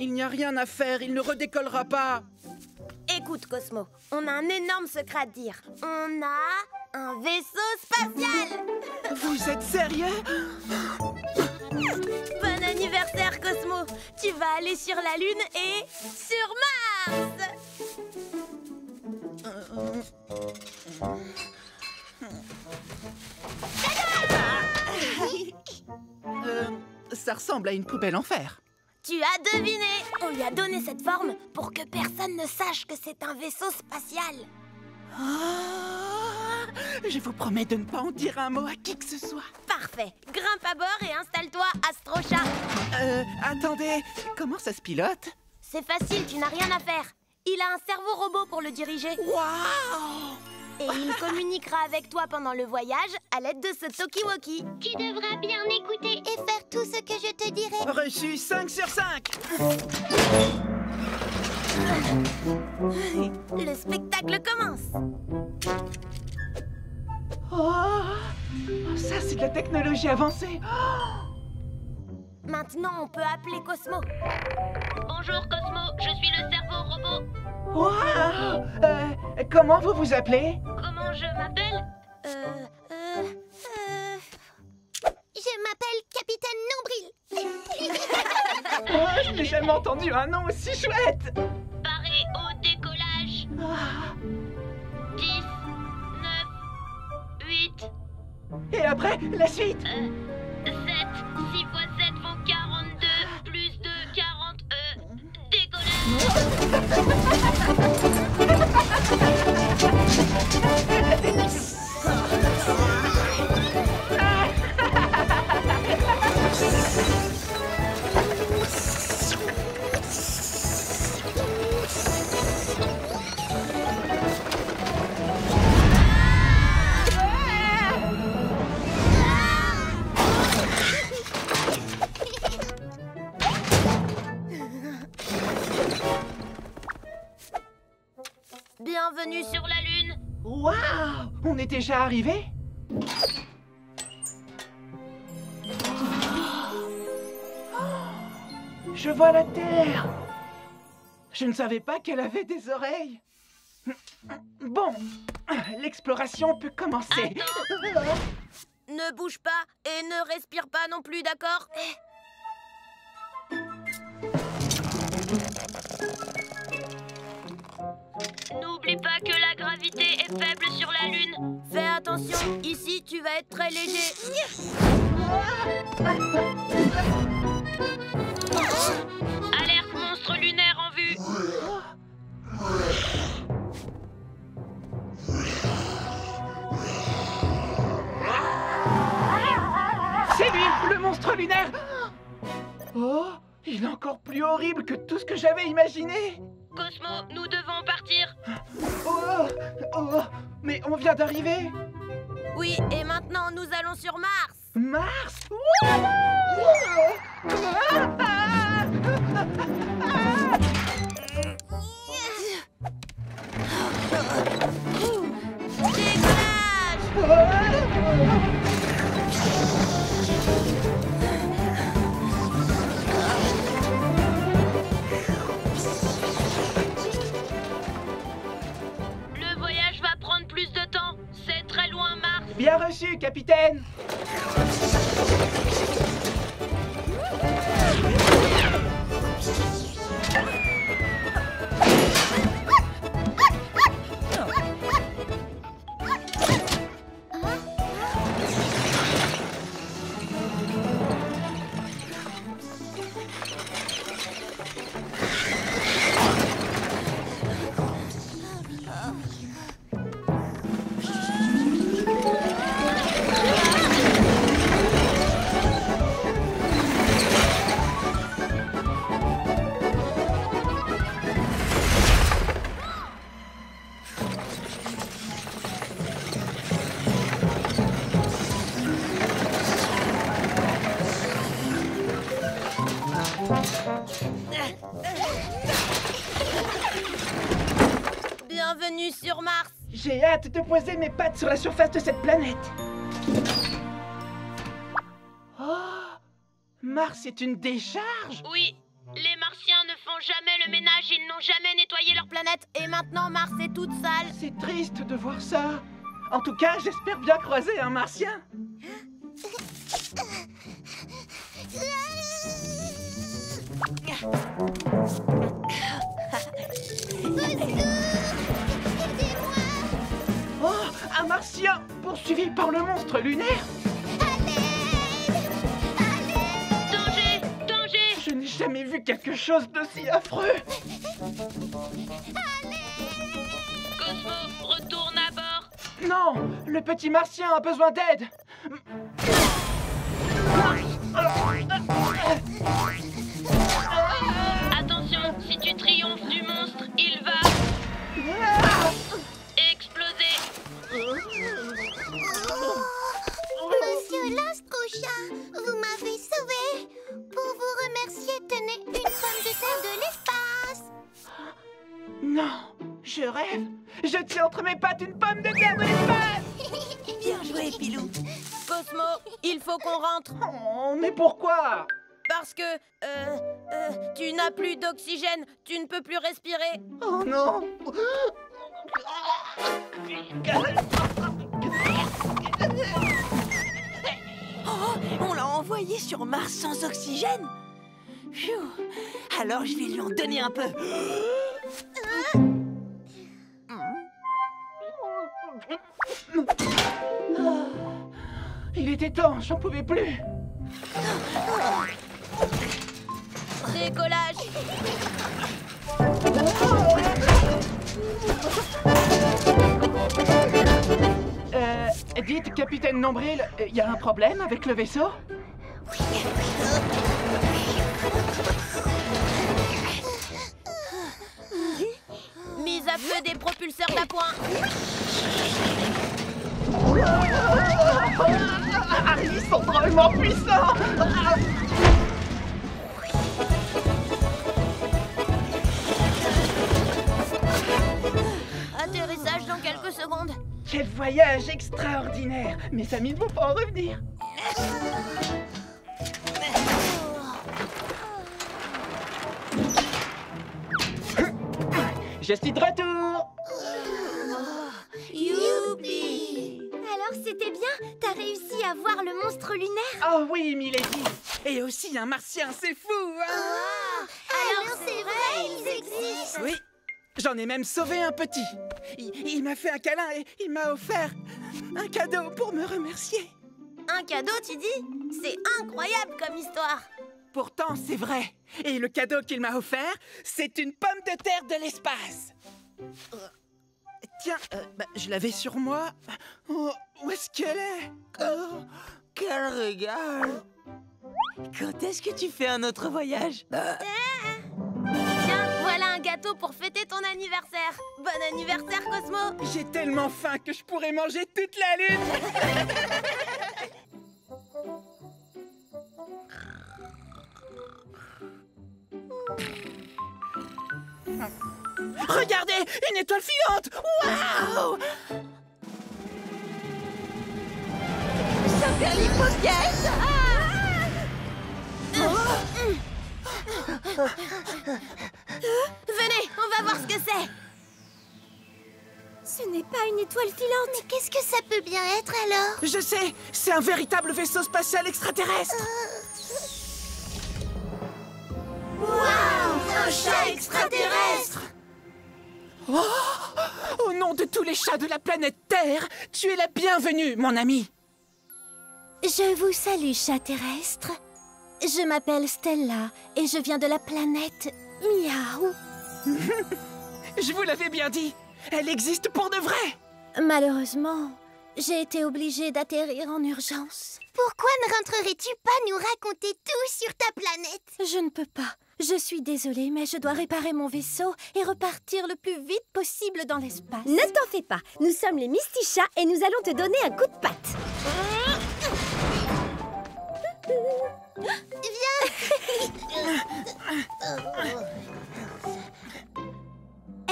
Il n'y a rien à faire, il ne redécollera pas. Écoute, Cosmo, on a un énorme secret à te dire. On a un vaisseau spatial. Vous êtes sérieux? Bon anniversaire, Cosmo. Tu vas aller sur la Lune et sur Mars. Ça ressemble à une poubelle en fer. Tu as deviné. On lui a donné cette forme pour que personne ne sache que c'est un vaisseau spatial. Je vous promets de ne pas en dire un mot à qui que ce soit. Parfait. Grimpe à bord et installe-toi, Astrochat. Attendez, comment ça se pilote? C'est facile, tu n'as rien à faire. Il a un cerveau robot pour le diriger. Waouh! Et il communiquera avec toi pendant le voyage à l'aide de ce talkie-walkie. Tu devras bien écouter et faire tout ce que je te dirai. Reçu 5 sur 5. Le spectacle commence. Ça, c'est de la technologie avancée. Maintenant, on peut appeler Cosmo. Bonjour Cosmo, je suis le cerveau robot. Waouh! Comment vous vous appelez? Comment je m'appelle? Je m'appelle Capitaine Nombril. Je n'ai jamais entendu un nom aussi chouette. Paré au décollage. 10, 9, 8. Et après, la suite. 7. 6 fois 7 font 42. Plus 2, 40. Bienvenue sur la Lune. Waouh! On est déjà arrivé? Je vois la Terre! Je ne savais pas qu'elle avait des oreilles. Bon, l'exploration peut commencer. Ne bouge pas et ne respire pas non plus, d'accord? N'oublie pas que la gravité est faible sur la Lune. Fais attention, ici tu vas être très léger. Alerte monstre lunaire en vue. C'est lui, le monstre lunaire! Oh, il est encore plus horrible que tout ce que j'avais imaginé! Cosmo, nous devons partir. Mais on vient d'arriver! Oui, et maintenant nous allons sur Mars. Mars? Le voyage va prendre plus de temps. C'est très loin, Mars. Bien reçu, capitaine! Bienvenue sur Mars. J'ai hâte de poser mes pattes sur la surface de cette planète. Oh! Mars est une décharge? Oui, Les Martiens ne font jamais le ménage, ils n'ont jamais nettoyé leur planète. Et maintenant, Mars est toute sale. C'est triste de voir ça. En tout cas, j'espère bien croiser un martien. Oh, un martien poursuivi par le monstre lunaire. Danger! Danger! Je n'ai jamais vu quelque chose d'aussi affreux. Cosmo, retourne à bord. Non, le petit martien a besoin d'aide. Attention, si tu triomphes du monstre, il va exploser. Monsieur l'astro-chat, vous m'avez sauvé. Pour vous remercier, tenez une pomme de terre de l'espace. Non, je rêve. Je tiens entre mes pattes une pomme de terre de l'espace. Bien joué, Pilou. Cosmo, il faut qu'on rentre. Oh, mais pourquoi? Parce que, tu n'as plus d'oxygène. Tu ne peux plus respirer. Oh non. Oh, on l'a envoyé sur Mars sans oxygène. Phew. Alors je vais lui en donner un peu. Il était temps, j'en pouvais plus. Décollage. Dites, capitaine Nombril, il y a un problème avec le vaisseau? Mise à feu des propulseurs d'appoint. Ils sont drôlement puissants. Atterrissage dans quelques secondes. Quel voyage extraordinaire. Mes amis ne vont pas en revenir. Je suis de retour. Youpi! Alors c'était bien, t'as réussi à voir le monstre lunaire. Oh oui, Milady. Et aussi un martien, c'est fou, hein? Alors c'est vrai, ils existent. Oui, j'en ai même sauvé un petit. Il m'a fait un câlin et il m'a offert un cadeau pour me remercier. Un cadeau, tu dis? C'est incroyable comme histoire. Pourtant, c'est vrai. Et le cadeau qu'il m'a offert, c'est une pomme de terre de l'espace. Tiens, je l'avais sur moi. Oh, où est-ce qu'elle est? Oh, quel régal! Quand est-ce que tu fais un autre voyage? Tiens, voilà un gâteau pour fêter ton anniversaire. Bon anniversaire, Cosmo. J'ai tellement faim que je pourrais manger toute la lune. Regardez, une étoile filante. Waouh! Venez, on va voir ce que c'est. Ce n'est pas une étoile filante. Mais qu'est-ce que ça peut bien être alors? Je sais, c'est un véritable vaisseau spatial extraterrestre. Waouh! Un chat extraterrestre! Oh, au nom de tous les chats de la planète Terre, tu es la bienvenue, mon ami. Je vous salue, chat terrestre. Je m'appelle Stella et je viens de la planète Miaou. Je vous l'avais bien dit, elle existe pour de vrai. Malheureusement, j'ai été obligée d'atterrir en urgence. Pourquoi ne rentrerais-tu pas nous raconter tout sur ta planète? Je ne peux pas. Je suis désolée, mais je dois réparer mon vaisseau et repartir le plus vite possible dans l'espace. Ne t'en fais pas, nous sommes les Mystichats et nous allons te donner un coup de patte.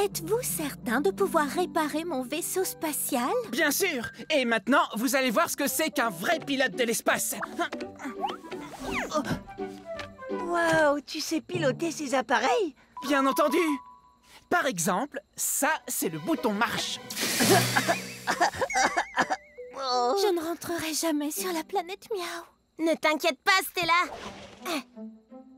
Êtes-vous certain de pouvoir réparer mon vaisseau spatial? Bien sûr. Et maintenant, vous allez voir ce que c'est qu'un vrai pilote de l'espace. Waouh, tu sais piloter ces appareils? Bien entendu. Par exemple, ça, c'est le bouton marche. Je ne rentrerai jamais sur la planète Miaou. Ne t'inquiète pas, Stella.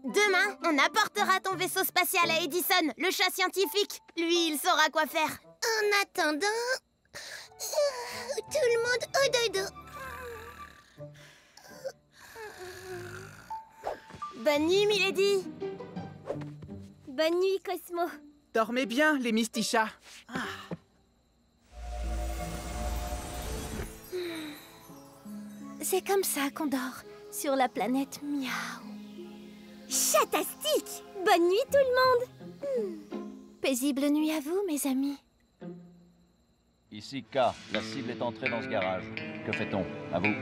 Demain, on apportera ton vaisseau spatial à Edison, le chat scientifique. Lui, il saura quoi faire. En attendant, tout le monde au dodo. Bonne nuit, Milady. Bonne nuit, Cosmo. Dormez bien, les Mistichas. C'est comme ça qu'on dort, sur la planète Miaou. Chatastique! Bonne nuit, tout le monde. Paisible nuit à vous, mes amis. Ici K, la cible est entrée dans ce garage. Que fait-on? À vous.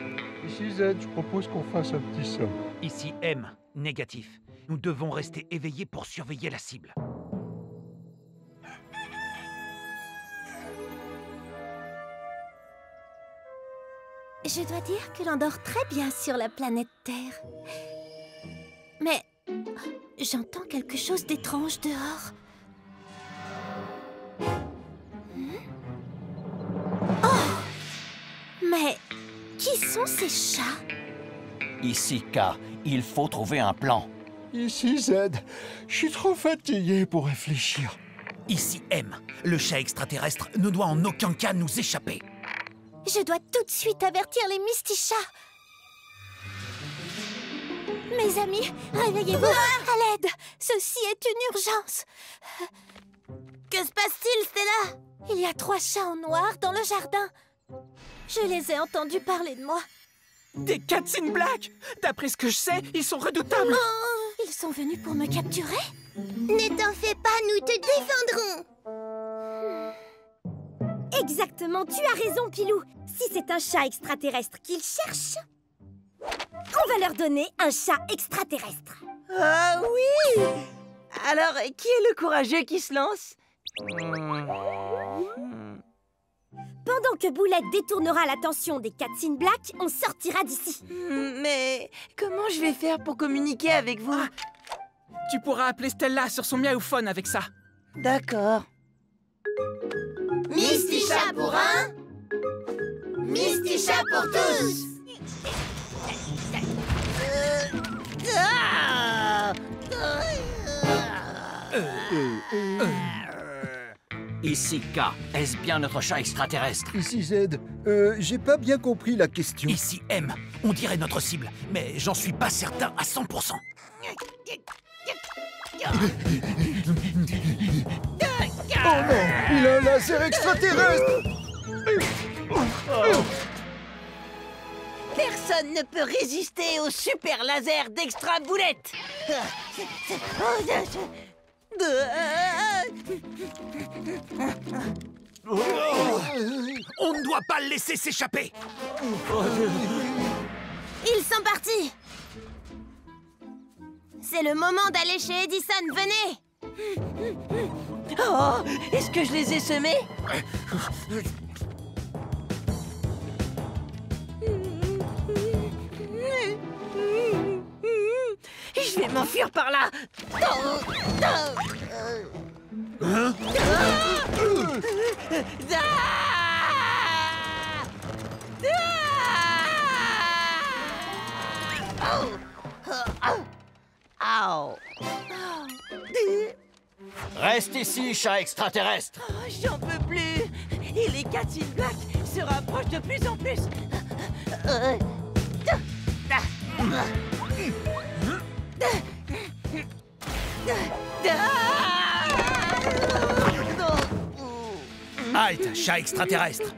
Ici Z, je propose qu'on fasse un petit somme. Ici M, négatif. Nous devons rester éveillés pour surveiller la cible. Je dois dire que l'on dort très bien sur la planète Terre. Mais j'entends quelque chose d'étrange dehors. Oh! Mais qui sont ces chats? Ici K, il faut trouver un plan. Ici Z, je suis trop fatigué pour réfléchir. Ici M, le chat extraterrestre ne doit en aucun cas nous échapper. Je dois tout de suite avertir les Mistichas. Mes amis, réveillez-vous. À l'aide, ceci est une urgence. Que se passe-t-il, Stella? Il y a 3 chats en noir dans le jardin. Je les ai entendus parler de moi. Des Cats in Black! D'après ce que je sais, ils sont redoutables. Oh, ils sont venus pour me capturer? Ne t'en fais pas, nous te défendrons. Exactement, tu as raison, Pilou. Si c'est un chat extraterrestre qu'ils cherchent, on va leur donner un chat extraterrestre. Ah oui! Alors, qui est le courageux qui se lance? Pendant que Boulette détournera l'attention des Cats in Black, on sortira d'ici. Mais comment je vais faire pour communiquer avec vous? Tu pourras appeler Stella sur son miaophone avec ça. D'accord. Misticha pour un, Misticha pour tous. Ici K, est-ce bien notre chat extraterrestre? Ici Z, j'ai pas bien compris la question. Ici M, on dirait notre cible, mais j'en suis pas certain à 100%. Oh non, il a un laser extraterrestre! Personne ne peut résister au super laser d'Extra Boulette. On ne doit pas le laisser s'échapper. Ils sont partis. C'est le moment d'aller chez Edison, venez. Oh, est-ce que je les ai semés? Je vais m'enfuir par là. Hein? Reste ici, chat extraterrestre. Oh, j'en peux plus. Et les Cats in Black se rapprochent de plus en plus. Halte, chat extraterrestre.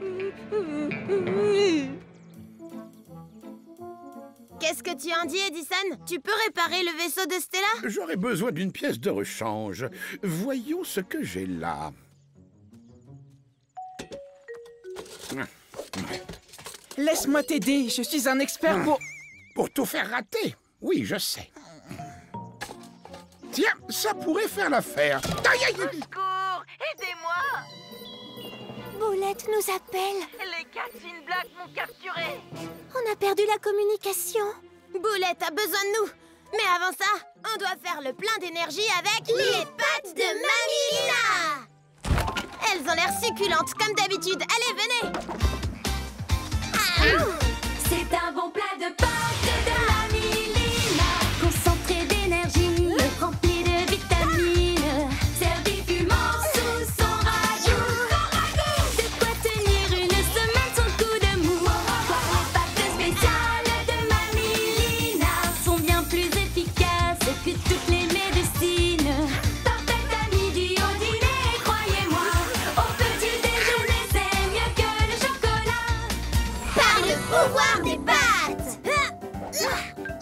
Qu'est-ce que tu en dis, Edison? Tu peux réparer le vaisseau de Stella? J'aurais besoin d'une pièce de rechange. Voyons ce que j'ai là. Laisse-moi t'aider, je suis un expert pour... Pour tout faire rater? Oui, je sais. Tiens, ça pourrait faire l'affaire. Aïe, aïe, aïe. Secours, aidez-moi. Boulette nous appelle. Les Cats in Black m'ont capturé. On a perdu la communication. Boulette a besoin de nous. Mais avant ça, on doit faire le plein d'énergie avec les pâtes de Mamie Lina. Elles ont l'air succulentes comme d'habitude. Allez, venez. C'est un bon plat de pâtes de Mamie Lina, concentré d'énergie, rempli de vitamines, servi fumant sous son ragoût. De quoi tenir une semaine sans coup de mou. Les pâtes spéciales de Mamie Lina sont bien plus efficaces que toutes les médecines. Parfaites à midi, au dîner, croyez-moi. Au petit déjeuner, c'est mieux que le chocolat. Par le pouvoir des pâtes.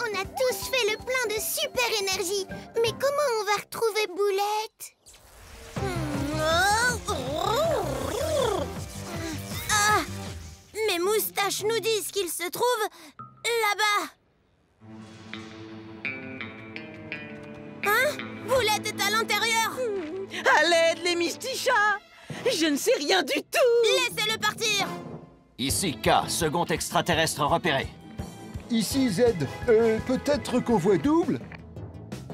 On a tous fait le plein de super énergie. Mais comment on va retrouver Boulette? Ah, mes moustaches nous disent qu'il se trouve là-bas. Hein? Boulette est à l'intérieur. À l'aide, les Mystichats! Je ne sais rien du tout! Laissez-le partir. Ici K, second extraterrestre repéré. Ici Z, peut-être qu'on voit double?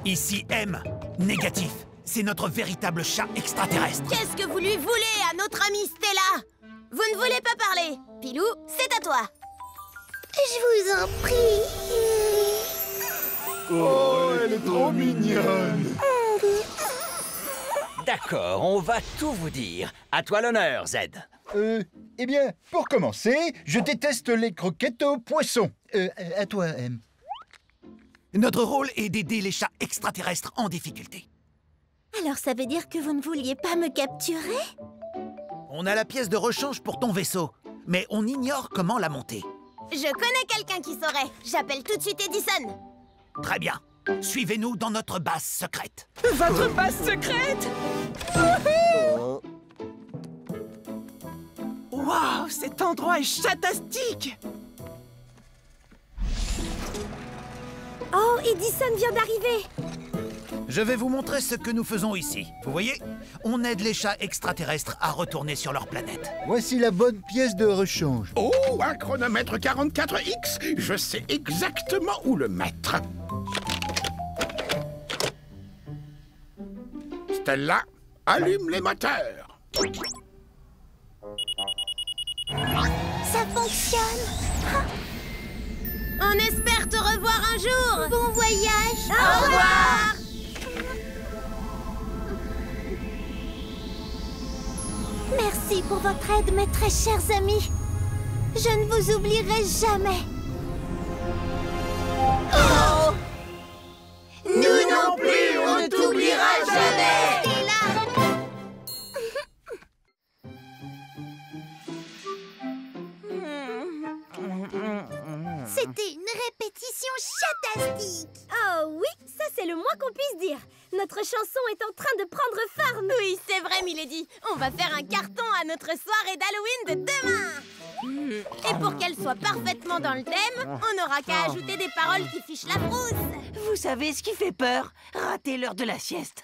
Ici M, négatif. C'est notre véritable chat extraterrestre. Qu'est-ce que vous lui voulez à notre amie Stella? Vous ne voulez pas parler. Pilou, c'est à toi. Je vous en prie. Oh, elle est trop mignonne. D'accord, on va tout vous dire. À toi l'honneur, Z. Eh bien, pour commencer, je déteste les croquettes aux poissons. À toi, M. Notre rôle est d'aider les chats extraterrestres en difficulté. Alors ça veut dire que vous ne vouliez pas me capturer? On a la pièce de rechange pour ton vaisseau, mais on ignore comment la monter. Je connais quelqu'un qui saurait. J'appelle tout de suite Edison. Très bien. Suivez-nous dans notre base secrète. Votre base secrète? Waouh, cet endroit est chatastique! Oh, Edison vient d'arriver. Je vais vous montrer ce que nous faisons ici. Vous voyez? On aide les chats extraterrestres à retourner sur leur planète. Voici la bonne pièce de rechange. Oh, un chronomètre 44X. Je sais exactement où le mettre. Stella, allume les moteurs. Ça fonctionne. On espère te revoir un jour. Bon voyage. Au revoir. Merci pour votre aide, mes très chers amis. Je ne vous oublierai jamais. Oh! Nous non plus, on ne t'oubliera jamais. T'es là. C'était une répétition chatastique. Oh oui, ça c'est le moins qu'on puisse dire. Notre chanson est en train de prendre forme. Oui, c'est vrai, Milady. On va faire un carton à notre soirée d'Halloween de demain. Et pour qu'elle soit parfaitement dans le thème, on n'aura qu'à ajouter des paroles qui fichent la brousse. Vous savez ce qui fait peur? Rater l'heure de la sieste.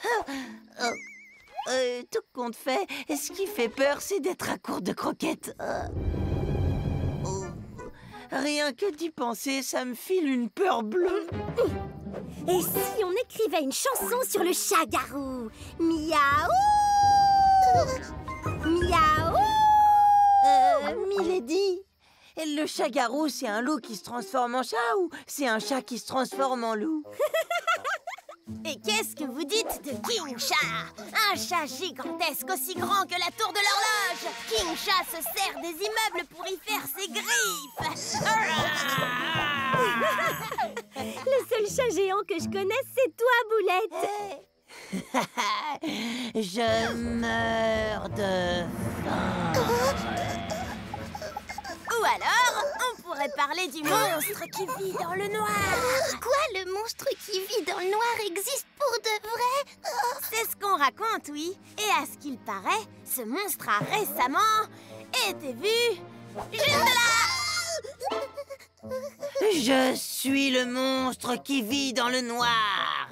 Tout compte fait, ce qui fait peur, c'est d'être à court de croquettes. Rien que d'y penser, ça me file une peur bleue. Et si on écrivait une chanson sur le chat-garou? Miaou! Miaou! Milady, le chat-garou, c'est un loup qui se transforme en chat ou c'est un chat qui se transforme en loup? Et qu'est-ce que vous dites de King Chat? Un chat gigantesque aussi grand que la tour de l'horloge. King Chat se sert des immeubles pour y faire ses griffes. Le seul chat géant que je connaisse, c'est toi, Boulette. Je meurs de faim. Ou alors, on pourrait parler du monstre qui vit dans le noir. Quoi, le monstre qui vit dans le noir existe pour de vrai? C'est ce qu'on raconte, oui. Et à ce qu'il paraît, ce monstre a récemment été vu juste là. Je suis le monstre qui vit dans le noir.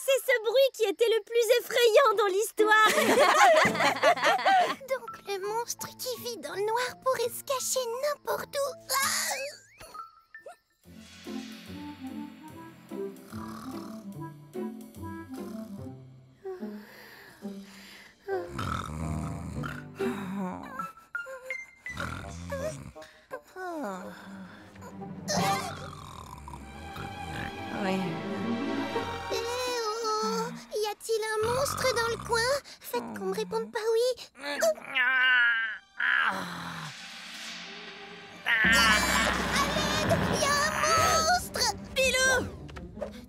C'est ce bruit qui était le plus effrayant dans l'histoire. Donc le monstre qui vit dans le noir pourrait se cacher n'importe où. l'aide! Il y a un monstre! Pilou!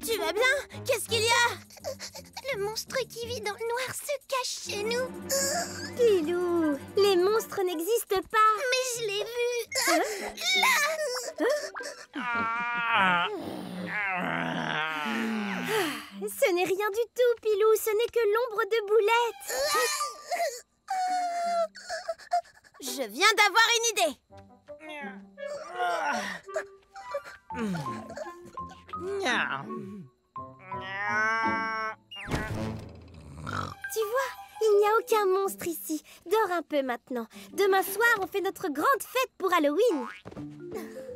Tu vas bien? Qu'est-ce qu'il y a? Le monstre qui vit dans le noir se cache chez nous. Pilou, les monstres n'existent pas. Mais je l'ai vu. Là! Ce n'est rien du tout, Pilou. Ce n'est que l'ombre de Boulette. Je viens d'avoir une idée. Tu vois, il n'y a aucun monstre ici. Dors un peu maintenant. Demain soir, on fait notre grande fête pour Halloween.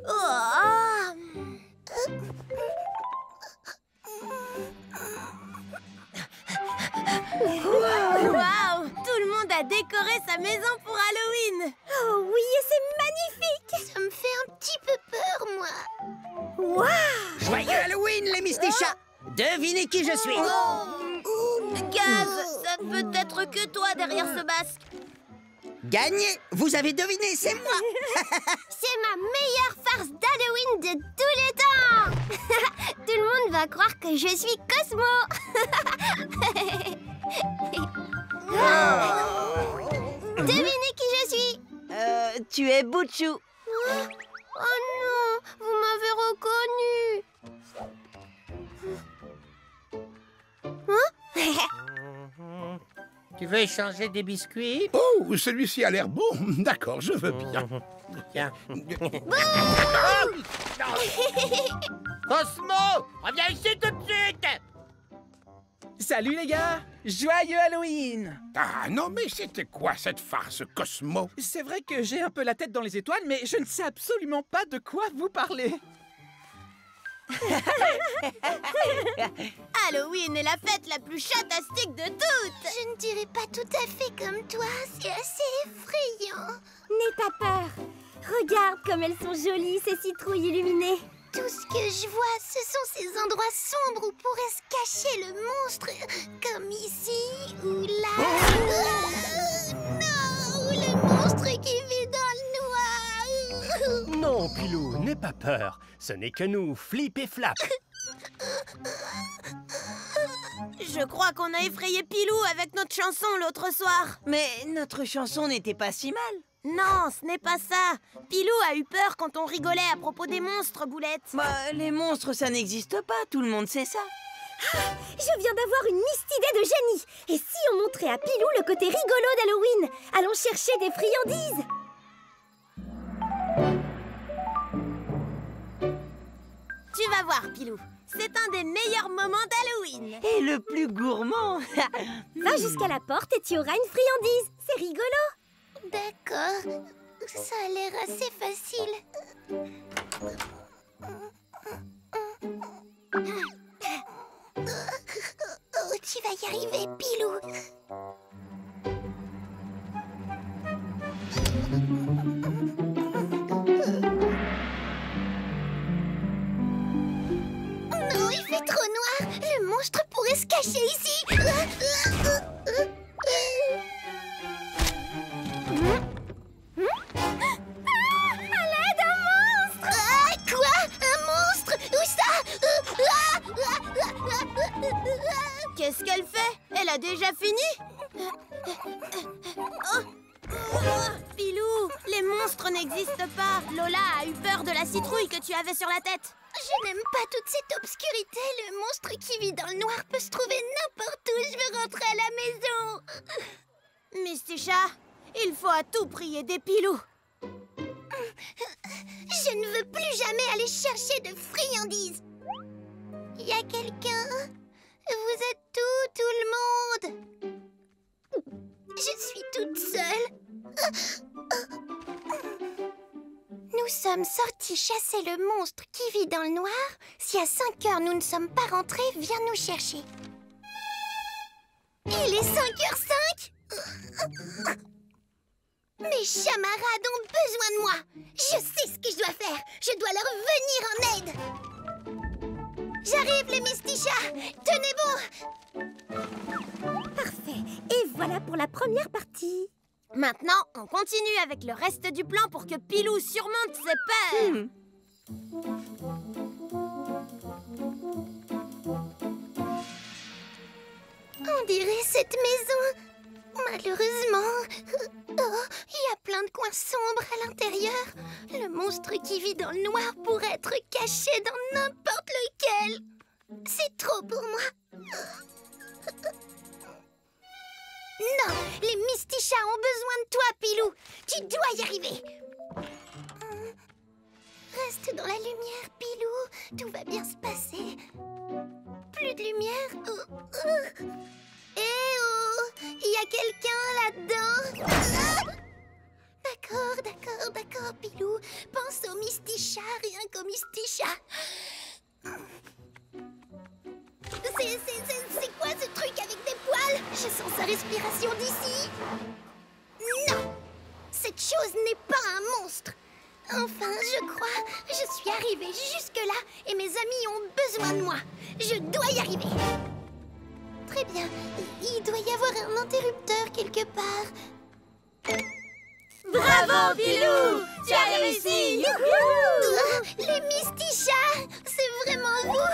Waouh! Tout le monde a décoré sa maison pour Halloween. Oh oui, et c'est magnifique. Ça me fait un petit peu peur, moi. Waouh! Joyeux Halloween, les Mystichats! Devinez qui je suis. Gaz, ça ne peut être que toi derrière ce masque. Gagné! Vous avez deviné, c'est moi. C'est ma meilleure farce d'Halloween de tous les temps. Tout le monde va croire que je suis Cosmo. Devinez qui je suis. Tu es Bouchou. Oh non, vous m'avez reconnu. Tu veux échanger des biscuits? Oh, celui-ci a l'air bon. D'accord, je veux bien. Tiens. Cosmo, reviens ici tout de suite. Salut les gars! Joyeux Halloween! Ah non, mais c'était quoi cette farce, Cosmo? C'est vrai que j'ai un peu la tête dans les étoiles, mais je ne sais absolument pas de quoi vous parlez. Halloween est la fête la plus chatastique de toutes. Je ne dirais pas tout à fait comme toi, c'est assez effrayant. N'aie pas peur. Regarde comme elles sont jolies, ces citrouilles illuminées. Tout ce que je vois, ce sont ces endroits sombres où pourrait se cacher le monstre, comme ici ou là. Non, le monstre qui vit dans le noir. Non, Pilou, n'aie pas peur. Ce n'est que nous, Flip et Flap. Je crois qu'on a effrayé Pilou avec notre chanson l'autre soir. Mais notre chanson n'était pas si mal. Non, ce n'est pas ça. Pilou a eu peur quand on rigolait à propos des monstres, Boulette. Bah, les monstres, ça n'existe pas. Tout le monde sait ça. Ah, je viens d'avoir une idée de génie. Et si on montrait à Pilou le côté rigolo d'Halloween? Allons chercher des friandises. Tu vas voir, Pilou. C'est un des meilleurs moments d'Halloween. Et le plus gourmand. Va jusqu'à la porte et tu auras une friandise. C'est rigolo. D'accord. Ça a l'air assez facile. Oh, tu vas y arriver, Pilou. Non, il fait trop noir. Le monstre pourrait se cacher ici. Qu'est-ce qu'elle fait? Elle a déjà fini? Pilou, les monstres n'existent pas. Lola a eu peur de la citrouille que tu avais sur la tête. Je n'aime pas toute cette obscurité. Le monstre qui vit dans le noir peut se trouver n'importe où. Je veux rentrer à la maison. Mysticha, il faut à tout prix aider Pilou. Je ne veux plus jamais aller chercher de friandises. Il y a quelqu'un? Vous êtes tout le monde. Je suis toute seule. Nous sommes sortis chasser le monstre qui vit dans le noir. Si à 5 heures nous ne sommes pas rentrés, viens nous chercher. Il est 5h05. Mes camarades ont besoin de moi. Je sais ce que je dois faire. Je dois leur venir en aide. J'arrive, les Mystichats. Tenez bon. Parfait. Et voilà pour la première partie. Maintenant, on continue avec le reste du plan pour que Pilou surmonte ses peurs. On dirait cette maison. Malheureusement, il y a plein de coins sombres à l'intérieur. Le monstre qui vit dans le noir pourrait être caché dans n'importe lequel. C'est trop pour moi. Non, les Mistichas ont besoin de toi, Pilou. Tu dois y arriver. Reste dans la lumière, Pilou. Tout va bien se passer. Plus de lumière. Eh oh, il y a quelqu'un là-dedans. D'accord, Pilou. Pense aux Mistichas, rien qu'aux Mistichas. C'est quoi ce truc avec des poils? Je sens sa respiration d'ici. Non, cette chose n'est pas un monstre. Enfin, je crois, je suis arrivée jusque-là et mes amis ont besoin de moi. Je dois y arriver. Très bien, il doit y avoir un interrupteur quelque part. Bravo, Pilou! Tu as réussi! Les Mistichas, c'est vraiment vous?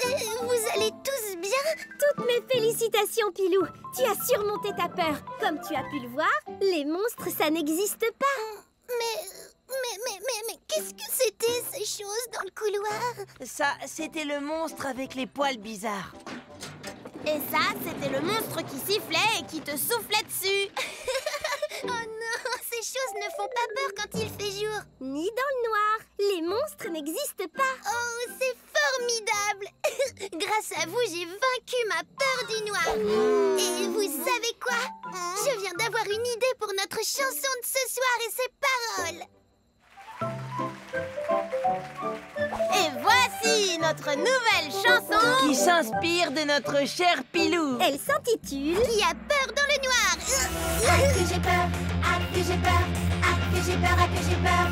Et vous allez tous bien? Toutes mes félicitations, Pilou. Tu as surmonté ta peur. Comme tu as pu le voir, les monstres, ça n'existe pas. Mais qu'est-ce que c'était ces choses dans le couloir? Ça, c'était le monstre avec les poils bizarres. Et ça, c'était le monstre qui sifflait et qui te soufflait dessus. Oh non, ces choses ne font pas peur quand il fait jour. Ni dans le noir. Les monstres n'existent pas. Oh, c'est formidable. Grâce à vous, j'ai vaincu ma peur du noir. Et vous savez quoi? Je viens d'avoir une idée pour notre chanson de ce soir et ses paroles. Et voici notre nouvelle chanson qui s'inspire de notre cher Pilou. Elle s'intitule Qui a peur dans le noir. Ah que j'ai peur, ah que j'ai peur, ah que j'ai peur, ah que j'ai peur.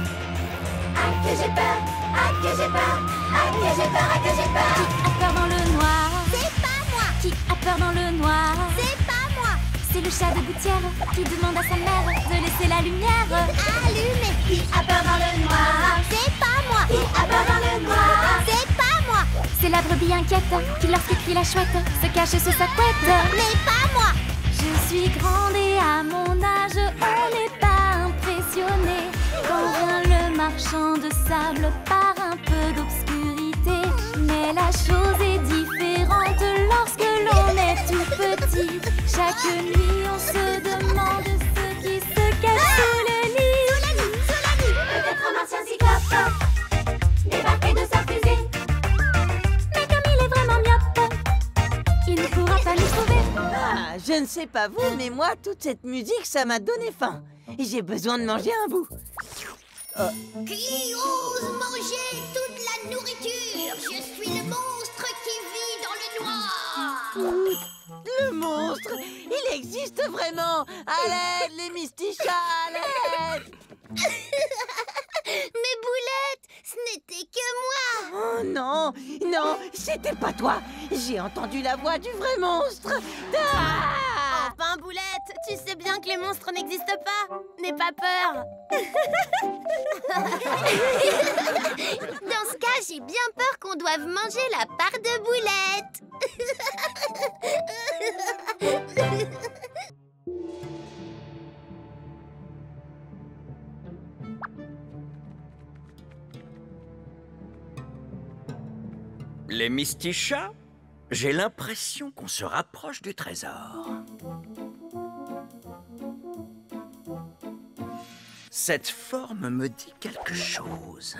Ah que j'ai peur, ah que j'ai peur, ah que j'ai peur, ah que j'ai peur. Qui a peur dans le noir? C'est pas moi. Qui a peur dans le noir? C'est pas moi. C'est le chat de gouttière qui demande à sa mère de laisser la lumière allumée. Qui a peur dans le noir? C'est pas moi. Qui a peur dans le noir? C'est pas moi. C'est la brebis inquiète qui, lorsque crie la chouette, se cache sous sa couette. Mais pas moi. Je suis grande et à mon âge, on n'est pas impressionné quand vient le marchand de sable par un peu d'obscurité. Mais la chose est différente lorsque l'on est tout petit. Chaque nuit, on se demande ce qui se cache sous le lit. Sous la nuit. Peut-être un martien cyclope débarqué de sa fusée. Mais comme il est vraiment myope, il ne pourra pas nous trouver. Ah, je ne sais pas vous, mais moi, toute cette musique, ça m'a donné faim. J'ai besoin de manger un bout. Qui ose manger toute la nourriture? Je suis le monstre qui vit dans le noir. Le monstre, il existe vraiment. À l'aide, les Mistichas, à l'aide. Mais Boulette, ce n'était que moi. Oh non, non, c'était pas toi. J'ai entendu la voix du vrai monstre. Ah! Enfin, Boulette, tu sais bien que les monstres n'existent pas. N'aie pas peur. Dans ce cas, j'ai bien peur qu'on doive manger la part de Boulette. Les Mistichas, j'ai l'impression qu'on se rapproche du trésor. Cette forme me dit quelque chose.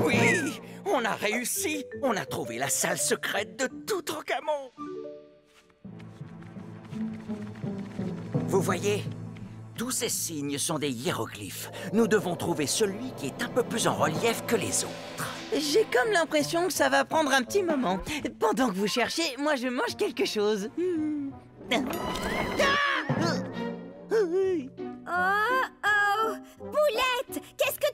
Oui, on a réussi. On a trouvé la salle secrète de Toutankhamon. Vous voyez, tous ces signes sont des hiéroglyphes. Nous devons trouver celui qui est un peu plus en relief que les autres. J'ai comme l'impression que ça va prendre un petit moment. Pendant que vous cherchez, moi je mange quelque chose. Oh,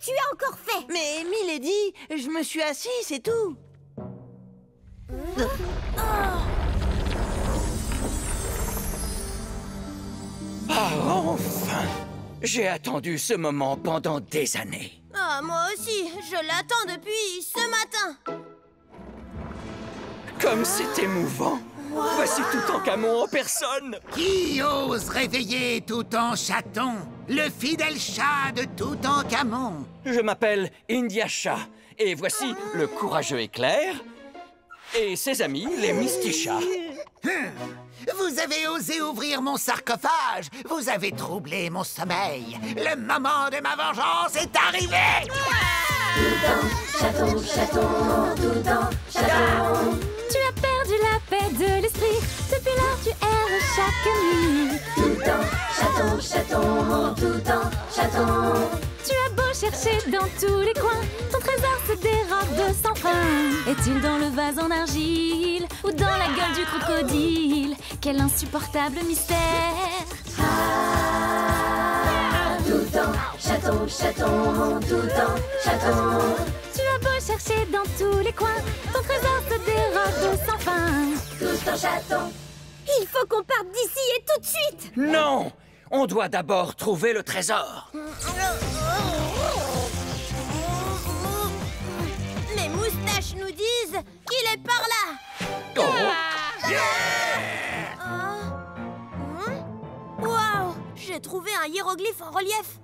tu as encore fait? Mais Milady, je me suis assis, c'est tout. Ah, enfin! J'ai attendu ce moment pendant des années. Ah, moi aussi, je l'attends depuis ce matin. Comme c'est émouvant! Voici Toutankhamon en personne! Qui ose réveiller Toutankhamon, le fidèle chat de Toutankhamon? Je m'appelle Indiacha, et voici le courageux Éclair et ses amis, les Mistichats. Vous avez osé ouvrir mon sarcophage. Vous avez troublé mon sommeil. Le moment de ma vengeance est arrivé. Chaton, chaton. Tu as perdu la paix de l'esprit. Depuis lors, tu erres chaque nuit. Chaton. Tu as beau chercher dans tous les coins, ton trésor se dérobe de sans fin. Est-il dans le vase en argile ou dans la gueule du crocodile? Quel insupportable mystère! Chaton. Tu as beau chercher dans tous les coins, ton trésor se dérobe de sans fin. Chaton. Il faut qu'on parte d'ici et tout de suite. Non! On doit d'abord trouver le trésor. Mes moustaches nous disent qu'il est par là. Waouh! J'ai trouvé un hiéroglyphe en relief.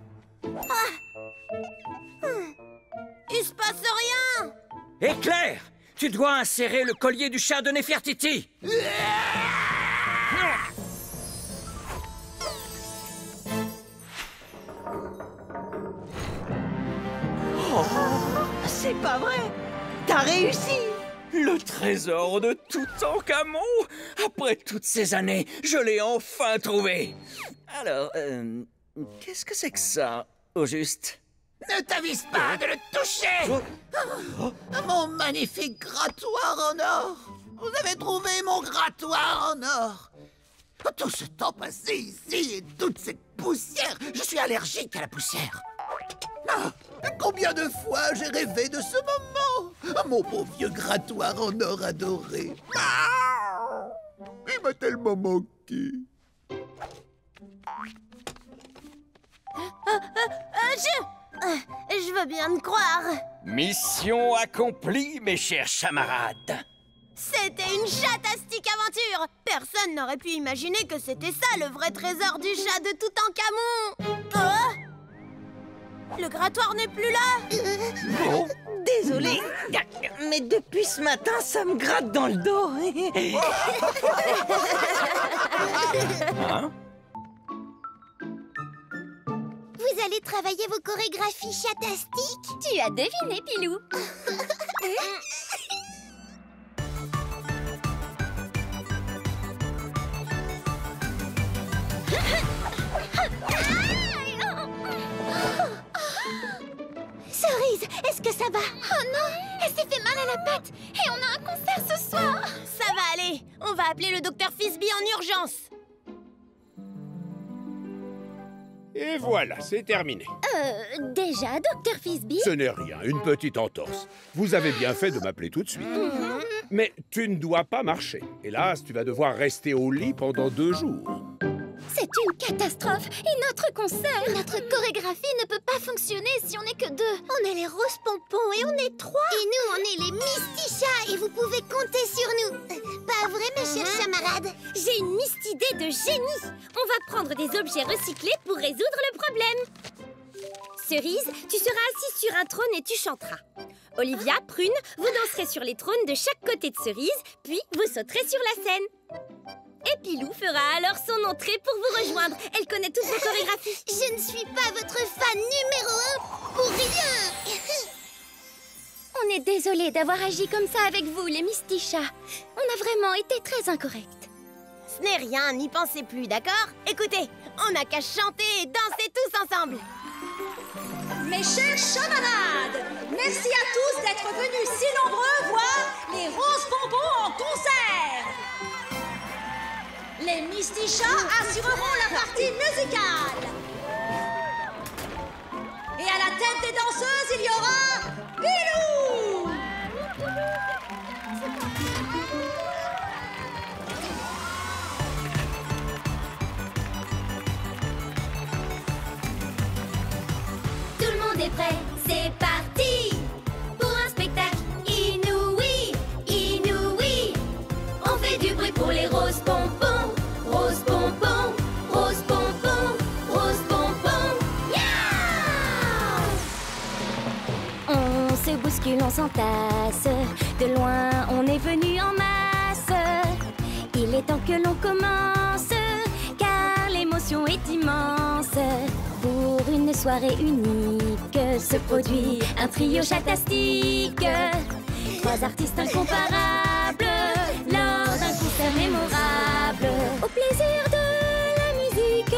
Il se passe rien. Éclair! Tu dois insérer le collier du chat de Néfertiti. C'est pas vrai! T'as réussi! Le trésor de Toutankhamon! Après toutes ces années, je l'ai enfin trouvé! Alors, qu'est-ce que c'est que ça, au juste? Ne t'avise pas de le toucher. Mon magnifique grattoir en or. Vous avez trouvé mon grattoir en or. Tout ce temps passé ici et toute cette poussière. Je suis allergique à la poussière. Ah, combien de fois j'ai rêvé de ce moment. Mon beau vieux grattoir en or adoré. Ah, il m'a tellement manqué. Je veux bien te croire. Mission accomplie, mes chers camarades. C'était une chatastique aventure. Personne n'aurait pu imaginer que c'était ça le vrai trésor du chat de Toutankhamon. Le grattoir n'est plus là. Désolée, mais depuis ce matin, ça me gratte dans le dos. Hein? Vous allez travailler vos chorégraphies chatastiques? Tu as deviné, Pilou. Cerise, est-ce que ça va? Oh non, elle s'est fait mal à la patte et on a un concert ce soir. Ça va aller. On va appeler le docteur Fisby en urgence. Et voilà, c'est terminé. Déjà, docteur Fisby? Ce n'est rien, une petite entorse. Vous avez bien fait de m'appeler tout de suite. Mais tu ne dois pas marcher. Hélas, tu vas devoir rester au lit pendant 2 jours. C'est une catastrophe. Et notre concert? Notre chorégraphie ne peut pas fonctionner si on n'est que 2. On est les Rose Pompons et on est 3. Et nous, on est les Mistichats et vous pouvez compter sur nous. Pas vrai, mes chers camarades? J'ai une mystidée de génie. On va prendre des objets recyclés pour résoudre le problème. Cerise, tu seras assise sur un trône et tu chanteras. Olivia, Prune, vous danserez sur les trônes de chaque côté de Cerise, puis vous sauterez sur la scène. Et Pilou fera alors son entrée pour vous rejoindre. Elle connaît toutes vos chorégraphies. Je ne suis pas votre fan numéro 1 pour rien. On est désolé d'avoir agi comme ça avec vous, les Mistichats. On a vraiment été très incorrects. Ce n'est rien, n'y pensez plus, d'accord? Écoutez, on n'a qu'à chanter et danser tous ensemble. Mes chers camarades, merci à tous d'être venus si nombreux voir les Rose Pompons en concert. Les Mistichats assureront la partie musicale. Et à la tête des danseuses, il y aura Pilou. Tout le monde est prêt, c'est parti pour un spectacle inouï, inouï. On fait du bruit pour les roses pompons, roses pompons, roses pompons, roses pompons. Miaou! On se bouscule, on s'entasse. De loin, on est venu en masse. Il est temps que l'on commence, car l'émotion est immense. Pour une soirée unique se produit un trio chatastique. 3 artistes incomparables lors d'un concert mémorable. Au plaisir de la musique,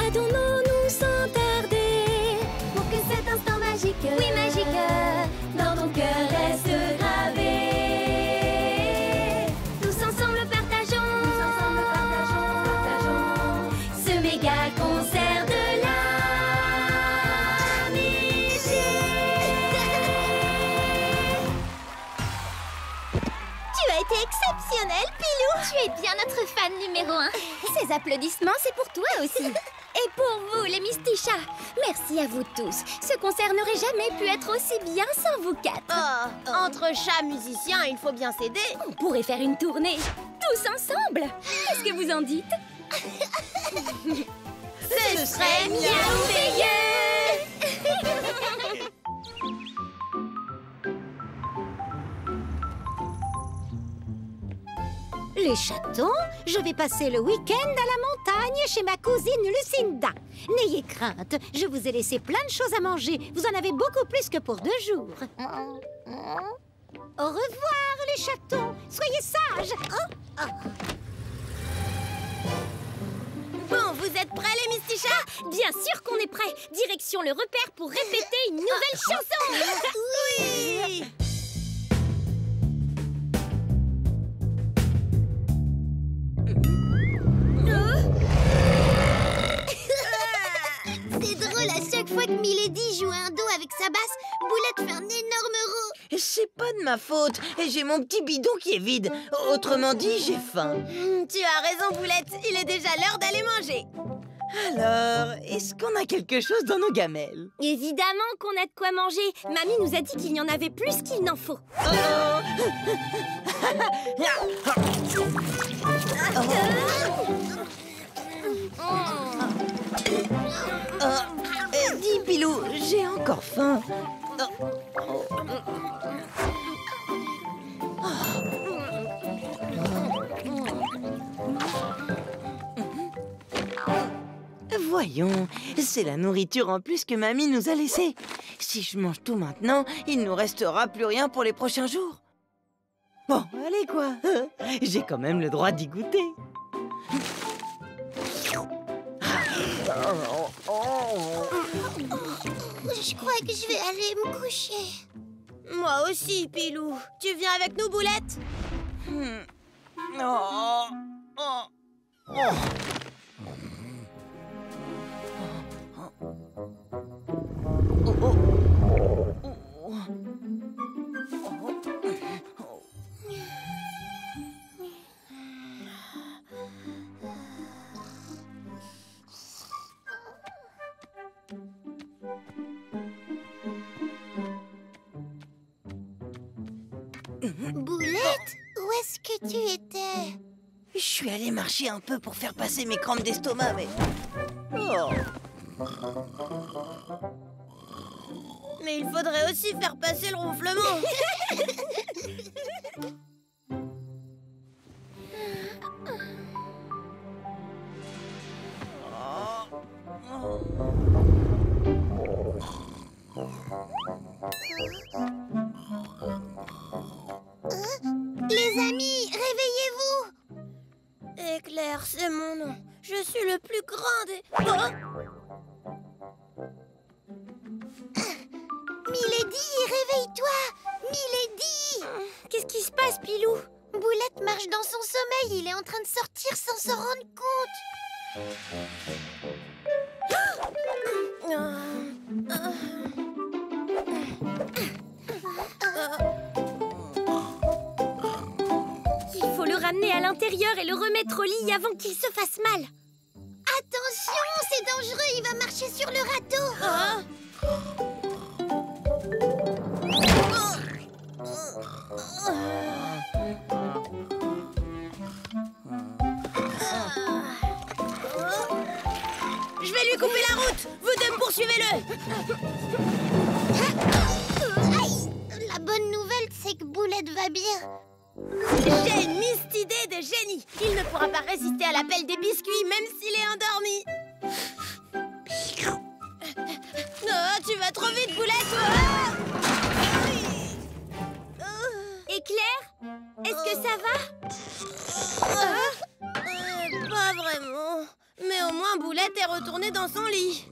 adonnons-nous sans tarder. Pour que cet instant magique, oui magique, dans ton cœur reste gravé. Tous ensemble partageons ce méga concert de l'amitié. Tu as été exceptionnel, Pilou. Tu es bien notre fan numéro 1. Ces applaudissements, c'est pour toi aussi. Et pour vous, les Mystichats. Merci à vous tous. Ce concert n'aurait jamais pu être aussi bien sans vous 4. Entre chats musiciens, il faut bien s'aider. On pourrait faire une tournée, tous ensemble. Qu'est-ce que vous en dites? Ce serait merveilleux. Les chatons, je vais passer le week-end à la montagne chez ma cousine Lucinda. N'ayez crainte, je vous ai laissé plein de choses à manger. Vous en avez beaucoup plus que pour 2 jours. Au revoir, les chatons. Soyez sages. Bon, vous êtes prêts, les Mystichats? Bien sûr qu'on est prêts. Direction le repère pour répéter une nouvelle chanson. Oui. C'est drôle, à chaque fois que Milady joue un do avec sa basse, Boulette fait un énorme rot. C'est pas de ma faute. J'ai mon petit bidon qui est vide. Autrement dit, j'ai faim. Tu as raison, Boulette. Il est déjà l'heure d'aller manger. Alors, est-ce qu'on a quelque chose dans nos gamelles? Évidemment qu'on a de quoi manger. Mamie nous a dit qu'il y en avait plus qu'il n'en faut. Dis, Pilou, j'ai encore faim. Voyons, c'est la nourriture en plus que Mamie nous a laissée. Si je mange tout maintenant, il nous restera plus rien pour les prochains jours. Bon, allez quoi, j'ai quand même le droit d'y goûter. Je crois que je vais aller me coucher. Moi aussi, Pilou. Tu viens avec nous, Boulette? Boulette, où est-ce que tu étais? Je suis allée marcher un peu pour faire passer mes crampes d'estomac, mais... Mais il faudrait aussi faire passer le ronflement. Les amis, réveillez-vous! Éclair, c'est mon nom. Je suis le plus grand des... Milady, réveille-toi! Milady! Qu'est-ce qui se passe, Pilou? Boulette marche dans son sommeil. Il est en train de sortir sans s'en rendre compte. à l'intérieur et le remettre au lit avant qu'il se fasse mal. Attention, c'est dangereux, il va marcher sur le râteau. Je vais lui couper la route. Vous deux, poursuivez-le. Aïe. La bonne nouvelle, c'est que Boulette va bien. J'ai une miste idée de génie. Il ne pourra pas résister à l'appel des biscuits, même s'il est endormi. Oh, tu vas trop vite, Boulette. Éclair, est-ce que ça va? Pas vraiment. Mais au moins, Boulette est retournée dans son lit.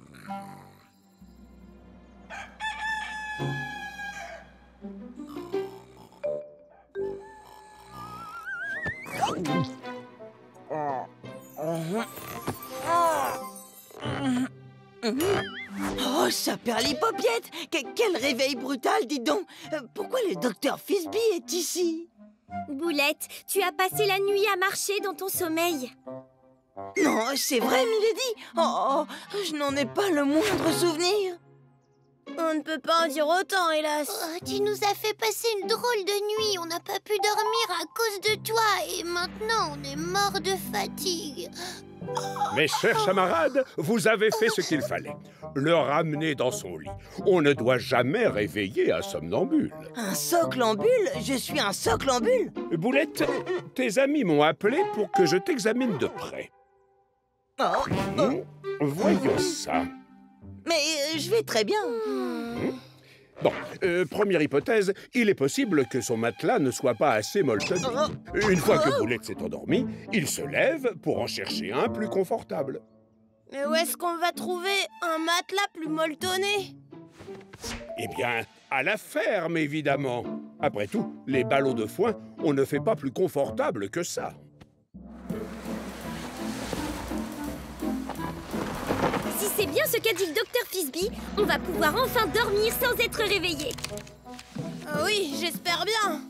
Oh, Saperlipaupiette! Quel réveil brutal, dis donc! Pourquoi le docteur Frisbee est ici? Boulette, tu as passé la nuit à marcher dans ton sommeil. Non, c'est vrai, Milady! Oh, je n'en ai pas le moindre souvenir! On ne peut pas en dire autant, hélas. Oh, tu nous as fait passer une drôle de nuit. On n'a pas pu dormir à cause de toi. Et maintenant, on est mort de fatigue. Mes chers camarades, vous avez fait ce qu'il fallait. Le ramener dans son lit. On ne doit jamais réveiller un somnambule. Un soclambule? Je suis un soclambule? Boulette, tes amis m'ont appelé pour que je t'examine de près. Voyons ça. Mais je vais très bien. Bon, première hypothèse, il est possible que son matelas ne soit pas assez molletonné. Une fois que Boulette s'est endormie, il se lève pour en chercher un plus confortable. Mais où est-ce qu'on va trouver un matelas plus molletonné? Eh bien, à la ferme, évidemment. Après tout, les ballots de foin, on ne fait pas plus confortable que ça. Si c'est bien ce qu'a dit le docteur Frisbee, on va pouvoir enfin dormir sans être réveillé. Oui, j'espère bien.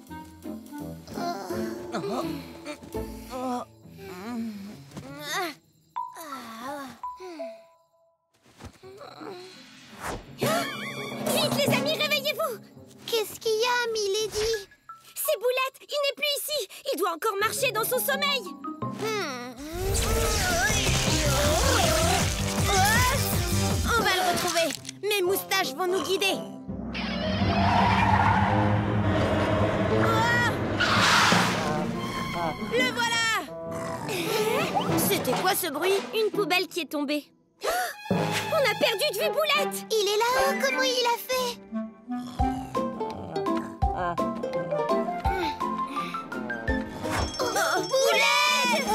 Vite, les amis, réveillez-vous! Qu'est-ce qu'il y a, Milady? C'est Boulette, il n'est plus ici. Il doit encore marcher dans son sommeil. On va le retrouver. Mes moustaches vont nous guider. Le voilà. C'était quoi ce bruit? Une poubelle qui est tombée. On a perdu de vue Boulette. Il est là-haut, comment il a fait? Boulette!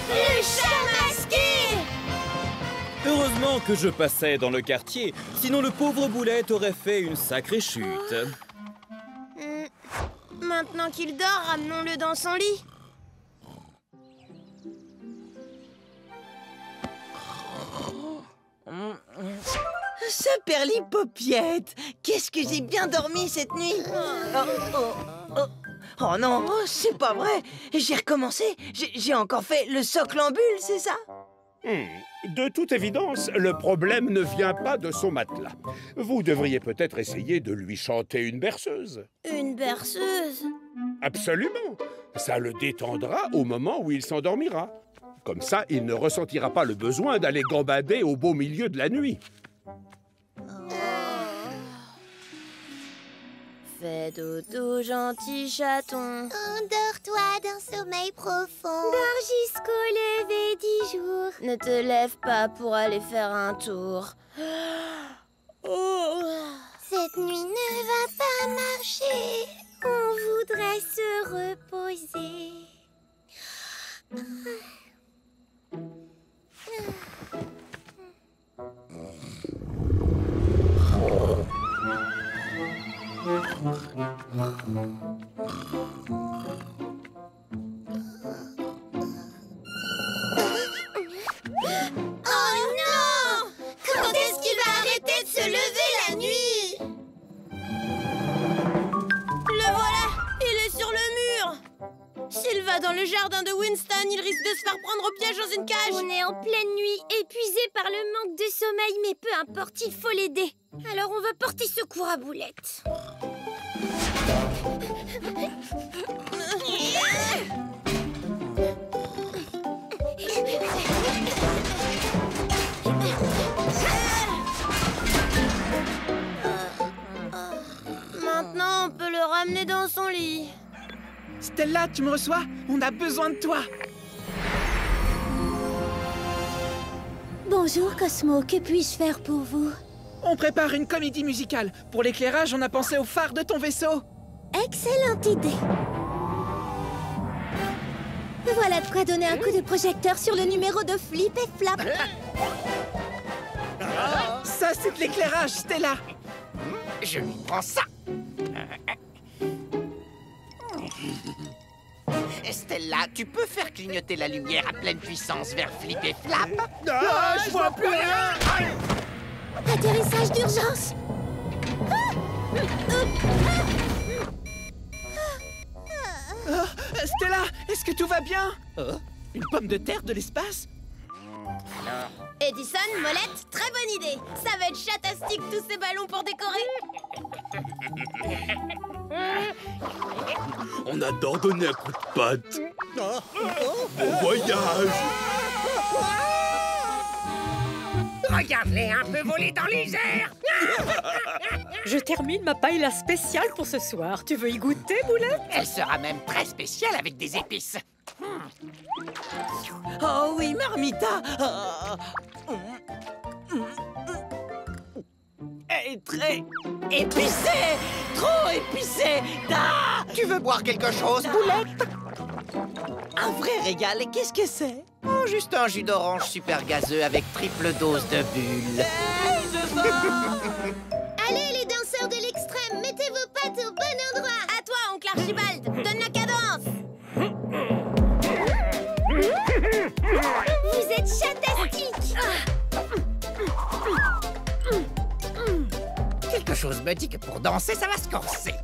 Le chat masqué! Heureusement que je passais dans le quartier, sinon le pauvre Boulette aurait fait une sacrée chute. Maintenant qu'il dort, ramenons-le dans son lit. Saperlipaupiette! Qu'est-ce que j'ai bien dormi cette nuit! Oh non, c'est pas vrai! J'ai recommencé! J'ai encore fait le soclambule, c'est ça? De toute évidence, le problème ne vient pas de son matelas. Vous devriez peut-être essayer de lui chanter une berceuse. Une berceuse? Absolument! Ça le détendra au moment où il s'endormira. Comme ça, il ne ressentira pas le besoin d'aller gambader au beau milieu de la nuit. Fais dodo, gentil chaton. Endors-toi d'un sommeil profond. Dors jusqu'au lever du jour. Ne te lève pas pour aller faire un tour. Cette nuit ne va pas marcher. On voudrait se reposer. Oh non! Quand est-ce qu'il va arrêter de se lever la nuit? Le voilà! cage dans une cage. On est en pleine nuit, épuisé par le manque de sommeil, mais peu importe, il faut l'aider. Alors on va porter secours à Boulette. Maintenant, on peut le ramener dans son lit. Stella, tu me reçois? On a besoin de toi. Bonjour Cosmo, que puis-je faire pour vous? On prépare une comédie musicale. Pour l'éclairage, on a pensé au phare de ton vaisseau. Excellente idée. Voilà de quoi donner un coup de projecteur sur le numéro de Flip et Flap. Ça, c'est de l'éclairage, Stella. Je lui prends ça. Stella, tu peux faire clignoter la lumière à pleine puissance vers Flip et Flap? Je vois plus rien. Atterrissage d'urgence. Stella, est-ce que tout va bien? Une pomme de terre de l'espace? Edison, Molette, très bonne idée. Ça va être chatastique tous ces ballons pour décorer. On adore donner un coup de patte. Bon voyage. Regarde-les un peu voler dans les airs. Je termine ma paella spéciale pour ce soir. Tu veux y goûter, Boulette? Elle sera même très spéciale avec des épices. Oh oui, Marmita. Elle est très épicée. Trop épicée. Ah! Tu veux boire quelque chose, Boulette? Un vrai régal. Et qu'est-ce que c'est? Oh, juste un jus d'orange super gazeux avec triple dose de bulles. Allez, les danseurs de l'extrême, mettez vos pattes au bon endroit. À toi, oncle Archibald, donne la cadence. Vous êtes chatastique. Quelque chose me dit que pour danser, ça va se corser.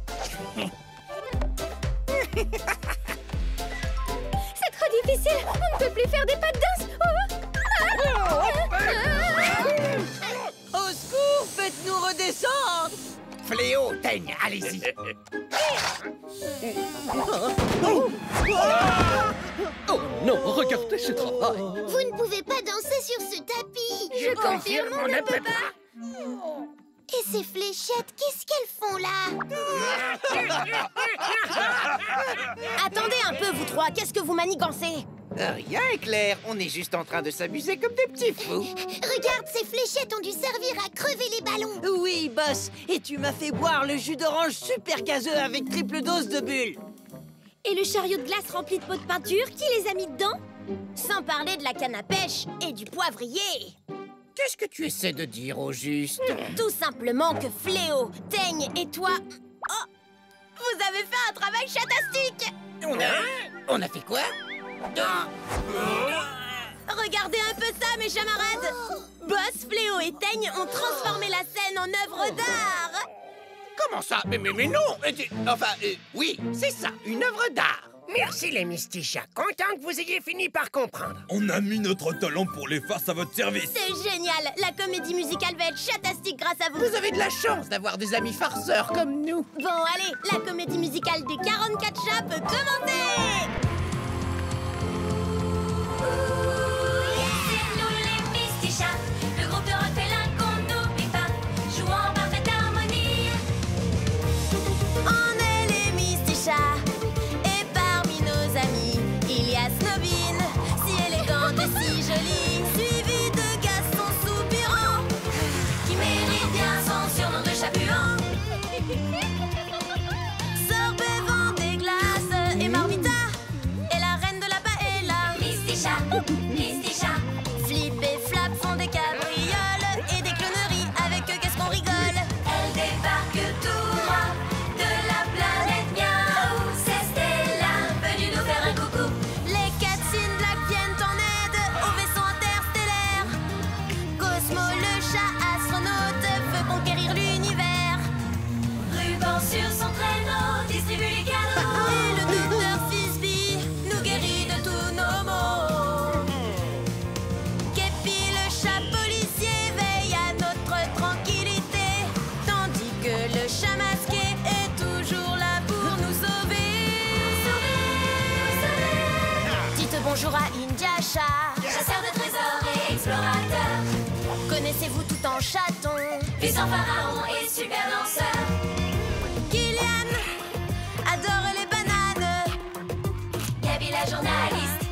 C'est trop difficile. On ne peut plus faire des pas de danse. Au secours, faites-nous redescendre. Fléau, teigne, allez-y. Oh non, regardez ce travail. Vous ne pouvez pas danser sur ce tapis. Je confirme, on ne peut pas. Et ces fléchettes, qu'est-ce qu'elles font là? Attendez un peu, vous trois, qu'est-ce que vous manigancez? Rien, Claire, on est juste en train de s'amuser comme des petits fous. Regarde, ces fléchettes ont dû servir à crever les ballons. Oui, boss. Et tu m'as fait boire le jus d'orange super gazeux avec triple dose de bulles. Et le chariot de glace rempli de pots de peinture, qui les a mis dedans? Sans parler de la canne à pêche et du poivrier. Qu'est-ce que tu essaies de dire au juste? Tout simplement que Fléau, Teigne et toi... Oh! Vous avez fait un travail chatastique. On a fait quoi? Regardez un peu ça, mes camarades. Boss, Fléau et Teigne ont transformé la scène en œuvre d'art. Comment ça? Mais non. Enfin, oui, c'est ça, une œuvre d'art. Merci les Mystichats, content que vous ayez fini par comprendre. On a mis notre talent pour les farces à votre service. C'est génial. La comédie musicale va être chatastique grâce à vous. Vous avez de la chance d'avoir des amis farceurs comme nous. Bon, allez, la comédie musicale des 44 chats peut commencer. C'est nous les Mystichats, le groupe de rock félin qu'on n'oublie pas, jouant en parfaite harmonie. On est les Mystichats. Et parmi nos amis, il y a Snobine, si élégante et si jolie, suivie de Gaston soupirant, Qui mérite bien son surnom de chat puant. Sorbet vend des glaces et Marmita, et la reine de la paella. Mystichats, Bonjour à Indiacha, chasseur de trésors et explorateur. Connaissez-vous tout en chaton? Puissant pharaon et super danseur. Kylian adore les bananes. Gabi la journaliste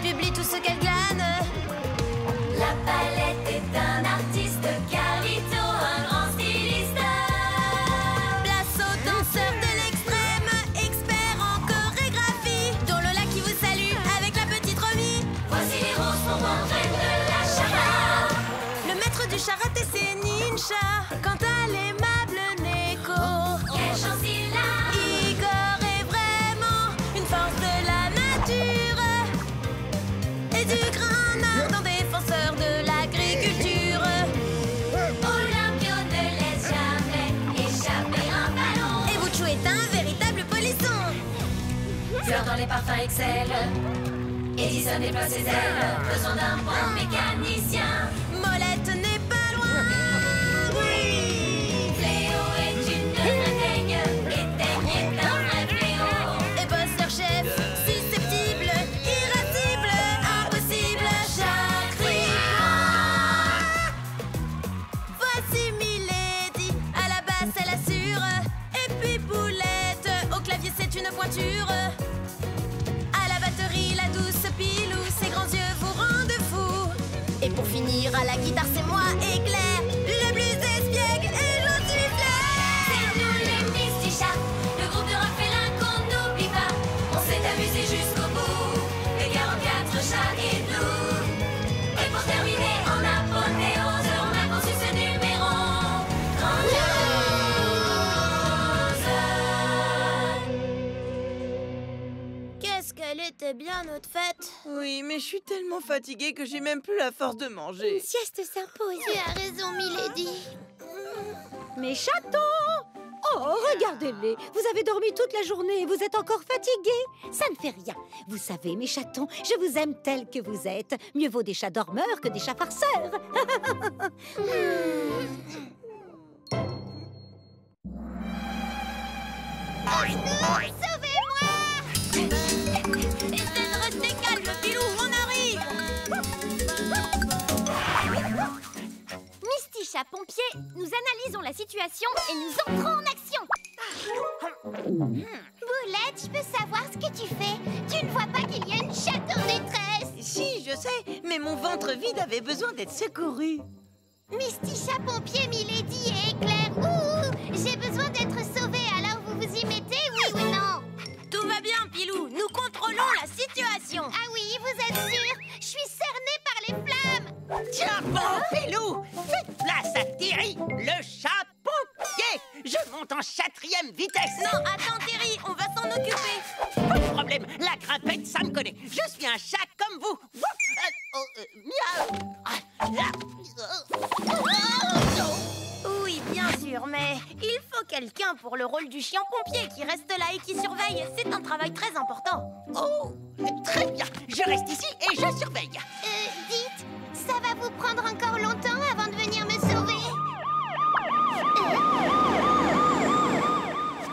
publie tout ce qu'elle glane. La palette est un artiste. Carlito, un grand styliste. Place aux danseurs de l'extrême, expert en chorégraphie, dont Lola qui vous salue avec la petite Romy. Voici les roses pour montrer de la charade. Le maître du charrette, c'est Ninja. Quant à l'aimable Neko, Quelle chance il a. Igor est vraiment une force de la nature et du grand art, un défenseur de l'agriculture. Olympio ne laisse jamais échapper un ballon. Et Bouchou est un véritable polisson. Fleur dans les parfums excelle. Edison déploie ses ailes. Besoin d'un bon mécanicien. Molette n'est pas loin. Oui. Cléo est une vraie teigne. Et Teigne est un vrai fléau. Et Buster-Chef, susceptible, irascible, impossible, Chacrian. Voici Milady, à la basse elle assure. Et puis Boulette, au clavier c'est une pointure. À la batterie, la douce Pilou, ses grands yeux vous rendent fou. Et pour finir, à la guitare c'est moi, Éclair, le blues espiègle et j'en suis fier. C'est nous les Mystichats, le groupe de rock félin qu'on n'oublie pas. On s'est amusé jusqu'au bout, les 44 chats et nous. Et pour terminer en apothéose, on a conçu ce numéro grandiose. Qu'est-ce qu'elle était bien notre fête. Oui, mais je suis tellement fatiguée que j'ai même plus la force de manger. Une sieste s'impose. Tu as raison, Milady. Mes chatons! Oh, regardez-les! Vous avez dormi toute la journée et vous êtes encore fatigués. Ça ne fait rien. Vous savez, mes chatons, je vous aime tels que vous êtes. Mieux vaut des chats dormeurs que des chats farceurs. Sauvez-moi! Essaie de rester calme, Pilou, on arrive! Mysticha pompier, nous analysons la situation et nous entrons en action. Boulette, je peux savoir ce que tu fais. Tu ne vois pas qu'il y a une chatte en détresse. Si, je sais, mais mon ventre vide avait besoin d'être secouru. Mysticha pompier, Milady et Éclair. Ouh, j'ai besoin d'être sauvée, alors vous vous y mettez, oui ou non? Tout va bien, Pilou. Nous contrôlons la situation. Ah oui, vous êtes sûr? Je suis cernée par les flammes. Tiens bon, Pilou, faites place à Terry, le chat pompier. Je monte en 4e vitesse. Non, attends, Terry, on va s'en occuper. Pas de problème, la grimpette, ça me connaît. Je suis un chat comme vous. Oui, bien sûr, mais il faut quelqu'un pour le rôle du chien pompier qui reste là et qui surveille. C'est un travail très important. Oh, très bien. Je reste ici et je surveille. Dites, ça va vous prendre encore longtemps avant de venir me sauver?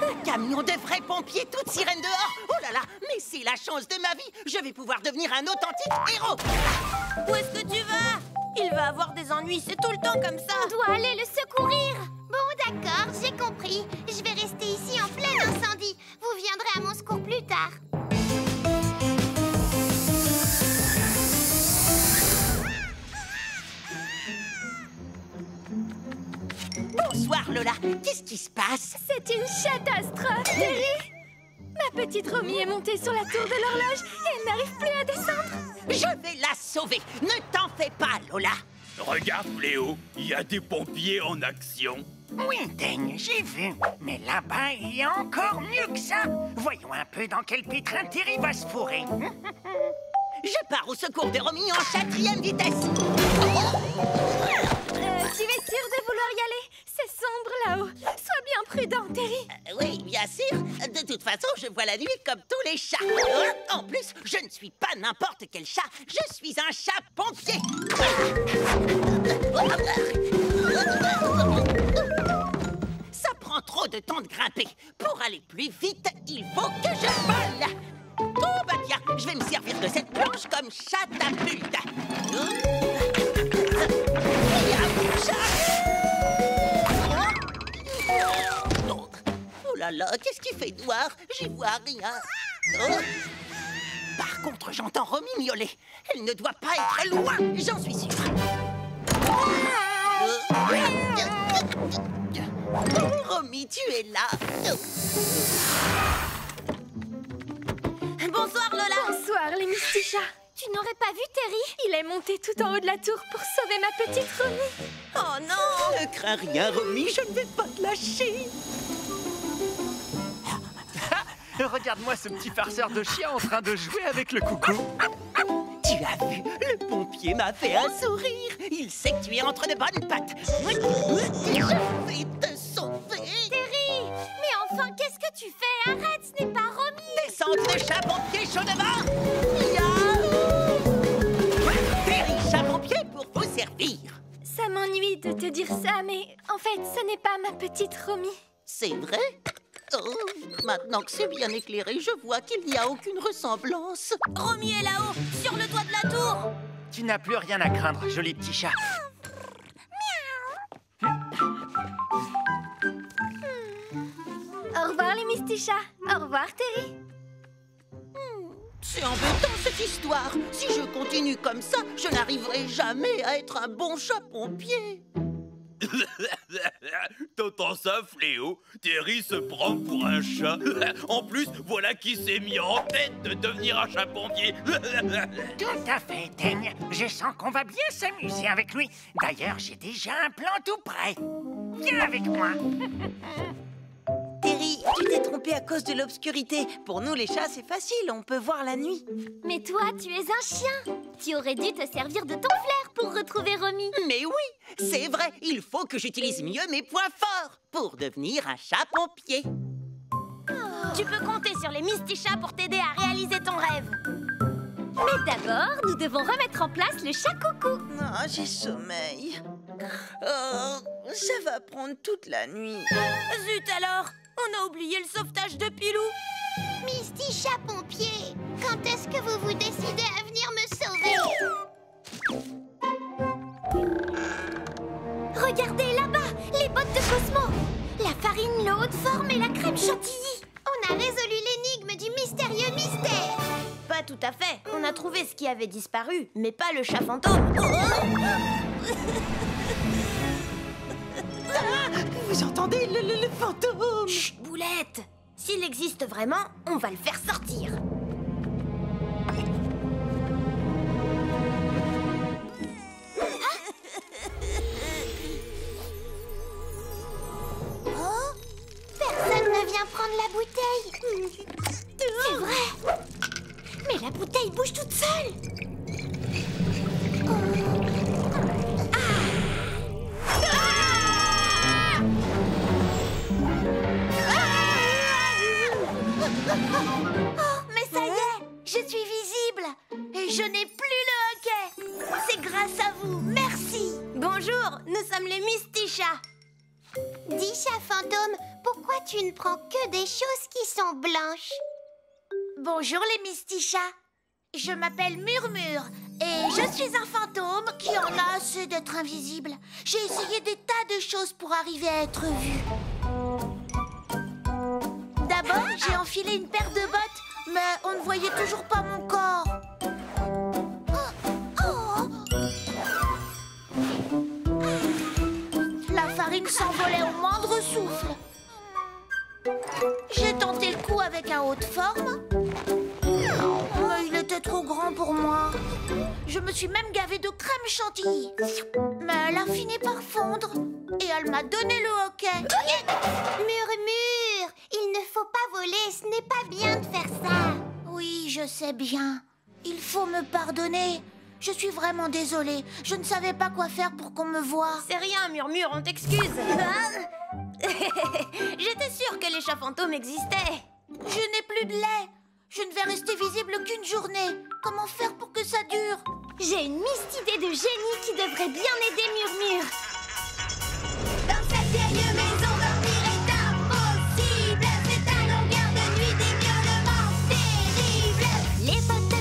Un camion de vrais pompiers, toute sirène dehors. Oh là là, mais c'est la chance de ma vie. Je vais pouvoir devenir un authentique héros. Où est-ce que tu vas? Il va avoir des ennuis, c'est tout le temps comme ça. On doit aller le secourir. Bon, d'accord, j'ai compris. Je vais rester ici en plein incendie. Vous viendrez à mon secours plus tard. Bonsoir Lola, qu'est-ce qui se passe? C'est une catastrophe, Terry. Ma petite Romy est montée sur la tour de l'horloge et elle n'arrive plus à descendre. Je vais la sauver. Ne t'en fais pas, Lola. Regarde, Léo, il y a des pompiers en action. Oui, Teigne, j'ai vu. Mais là-bas, il y a encore mieux que ça. Voyons un peu dans quel pétrin Terry va se fourrer. Je pars au secours de Romy en 4e vitesse. Tu es sûre de vouloir y aller? C'est sombre là-haut. Sois bien prudent, Terry. Oui, bien sûr. De toute façon, je vois la nuit comme tous les chats. En plus, je ne suis pas n'importe quel chat. Je suis un chat pompier. Ça prend trop de temps de grimper. Pour aller plus vite, il faut que je vole. Oh, bah tiens, Je vais me servir de cette planche comme chatapulte. Oh là là, qu'est-ce qui fait noir? J'y vois rien. Oh. Par contre, j'entends Romy miauler. Elle ne doit pas être loin, j'en suis sûre. Romy, tu es là. Bonsoir Lola. Bonsoir les Mistichas. Tu n'aurais pas vu Terry? Il est monté tout en haut de la tour pour sauver ma petite Romy. Oh non! Ne crains rien, Romy, je ne vais pas te lâcher. Regarde-moi ce petit farceur de chien en train de jouer avec le coucou. Tu as vu, le pompier m'a fait un sourire. Il sait que tu es entre de bonnes pattes. Je vais te sauver. Terry! Mais enfin, qu'est-ce que tu fais? Arrête, ce n'est pas Romy! Descendre le chat-pompier chaud devant. Terry, chat-pompier pour vous servir. Ça m'ennuie de te dire ça, mais en fait, ce n'est pas ma petite Romy. C'est vrai? Oh, maintenant que c'est bien éclairé, je vois qu'il n'y a aucune ressemblance. Romy est là-haut, sur le toit de la tour. Tu n'as plus rien à craindre, joli petit chat. Au revoir les Mistichas. Au revoir Terry. C'est embêtant cette histoire. Si je continue comme ça, je n'arriverai jamais à être un bon chat-pompier. T'entends ça, Fléau? Terry se prend pour un chat. En plus, voilà qui s'est mis en tête de devenir un chat-pompier. Tout à fait, Teigne. Je sens qu'on va bien s'amuser avec lui. D'ailleurs, j'ai déjà un plan tout prêt. Viens avec moi. Terry, tu t'es trompé à cause de l'obscurité. Pour nous, les chats, c'est facile, on peut voir la nuit. Mais toi, tu es un chien. Tu aurais dû te servir de ton flair pour retrouver Romy. Mais oui, c'est vrai, il faut que j'utilise mieux mes points forts pour devenir un chat-pompier. Tu peux compter sur les Mistichas pour t'aider à réaliser ton rêve. Mais d'abord, nous devons remettre en place le chat coucou. Ah, j'ai sommeil. Oh, ça va prendre toute la nuit. Zut alors, on a oublié le sauvetage de Pilou. Misticha pompier, quand est-ce que vous vous décidez à venir me sauver? Regardez là-bas, les bottes de Cosmo. La farine, le haut de forme et la crème chantilly. On a résolu l'énigme du mystérieux mystère. Pas tout à fait. On a trouvé ce qui avait disparu, mais pas le chat fantôme. Vous entendez le fantôme? Chut, Boulette. S'il existe vraiment, on va le faire sortir. Oh, personne ne vient prendre la bouteille. C'est vrai. Mais la bouteille bouge toute seule. Oh, mais ça y est, je suis visible et je n'ai plus le hoquet. C'est grâce à vous, merci. Bonjour, nous sommes les Mistichas. Dis, chat fantôme, pourquoi tu ne prends que des choses qui sont blanches? Bonjour les Mistichas. Je m'appelle Murmure et je suis un fantôme qui en a assez d'être invisible. J'ai essayé des tas de choses pour arriver à être vue. D'abord, j'ai enfilé une paire de bottes, mais on ne voyait toujours pas mon corps. La farine s'envolait au moindre souffle. J'ai tenté le coup avec un haut de forme, mais il était trop grand pour moi. Je me suis même gavée de crème chantilly, mais elle a fini par fondre et elle m'a donné le hoquet. Murmure, il ne faut pas voler, ce n'est pas bien de faire ça. Oui, je sais bien. Il faut me pardonner. Je suis vraiment désolée. Je ne savais pas quoi faire pour qu'on me voie. C'est rien, Murmure, on t'excuse. J'étais sûre que les chats fantômes existaient. Je n'ai plus de lait. Je ne vais rester visible qu'une journée. Comment faire pour que ça dure? J'ai une idée de génie qui devrait bien aider Murmure. Dans cette vieille maison, dormir est impossible. C'est à longueur de nuit des miaulements terribles. Les bottes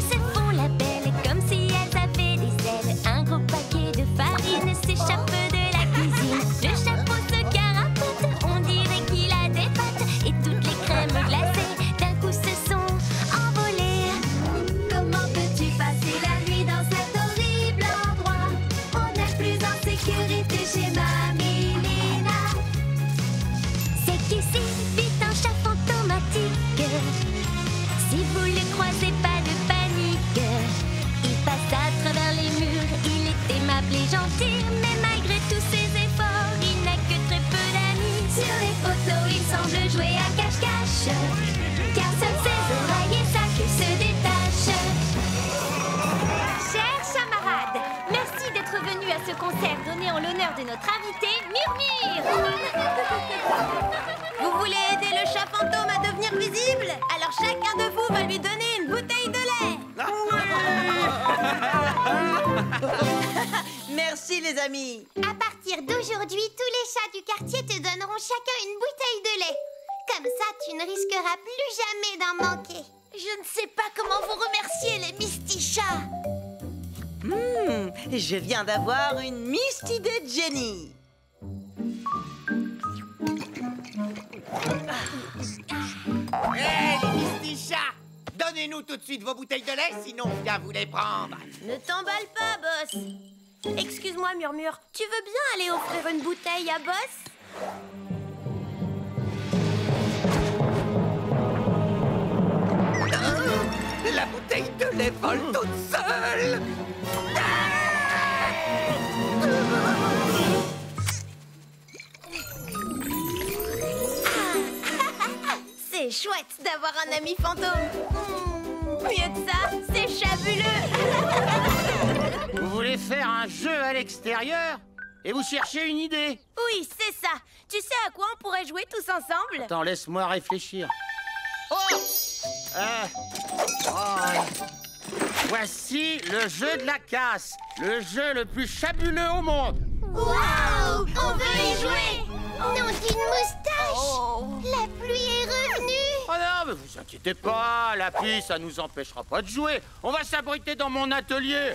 le chat fantôme à devenir visible, alors chacun de vous va lui donner une bouteille de lait. Merci les amis. À partir d'aujourd'hui, tous les chats du quartier te donneront chacun une bouteille de lait. Comme ça, tu ne risqueras plus jamais d'en manquer. Je ne sais pas comment vous remercier, les Misty Chats. Je viens d'avoir une Misty idée de génie. Hé, les Misty Chats! Donnez-nous tout de suite vos bouteilles de lait, sinon on vient vous les prendre. Ne t'emballe pas, Boss. Excuse-moi, Murmure, tu veux bien aller offrir une bouteille à Boss? La bouteille de lait vole toute seule. C'est chouette d'avoir un ami fantôme. Mieux que ça, c'est fabuleux. Vous voulez faire un jeu à l'extérieur et vous cherchez une idée? Oui, c'est ça. Tu sais à quoi on pourrait jouer tous ensemble? Attends, laisse-moi réfléchir. Oh, voici le jeu de la casse, le jeu le plus fabuleux au monde. Waouh! On veut y jouer! Non d'une moustache! La pluie est revenue! Oh non, mais vous inquiétez pas, la pluie, ça nous empêchera pas de jouer. On va s'abriter dans mon atelier.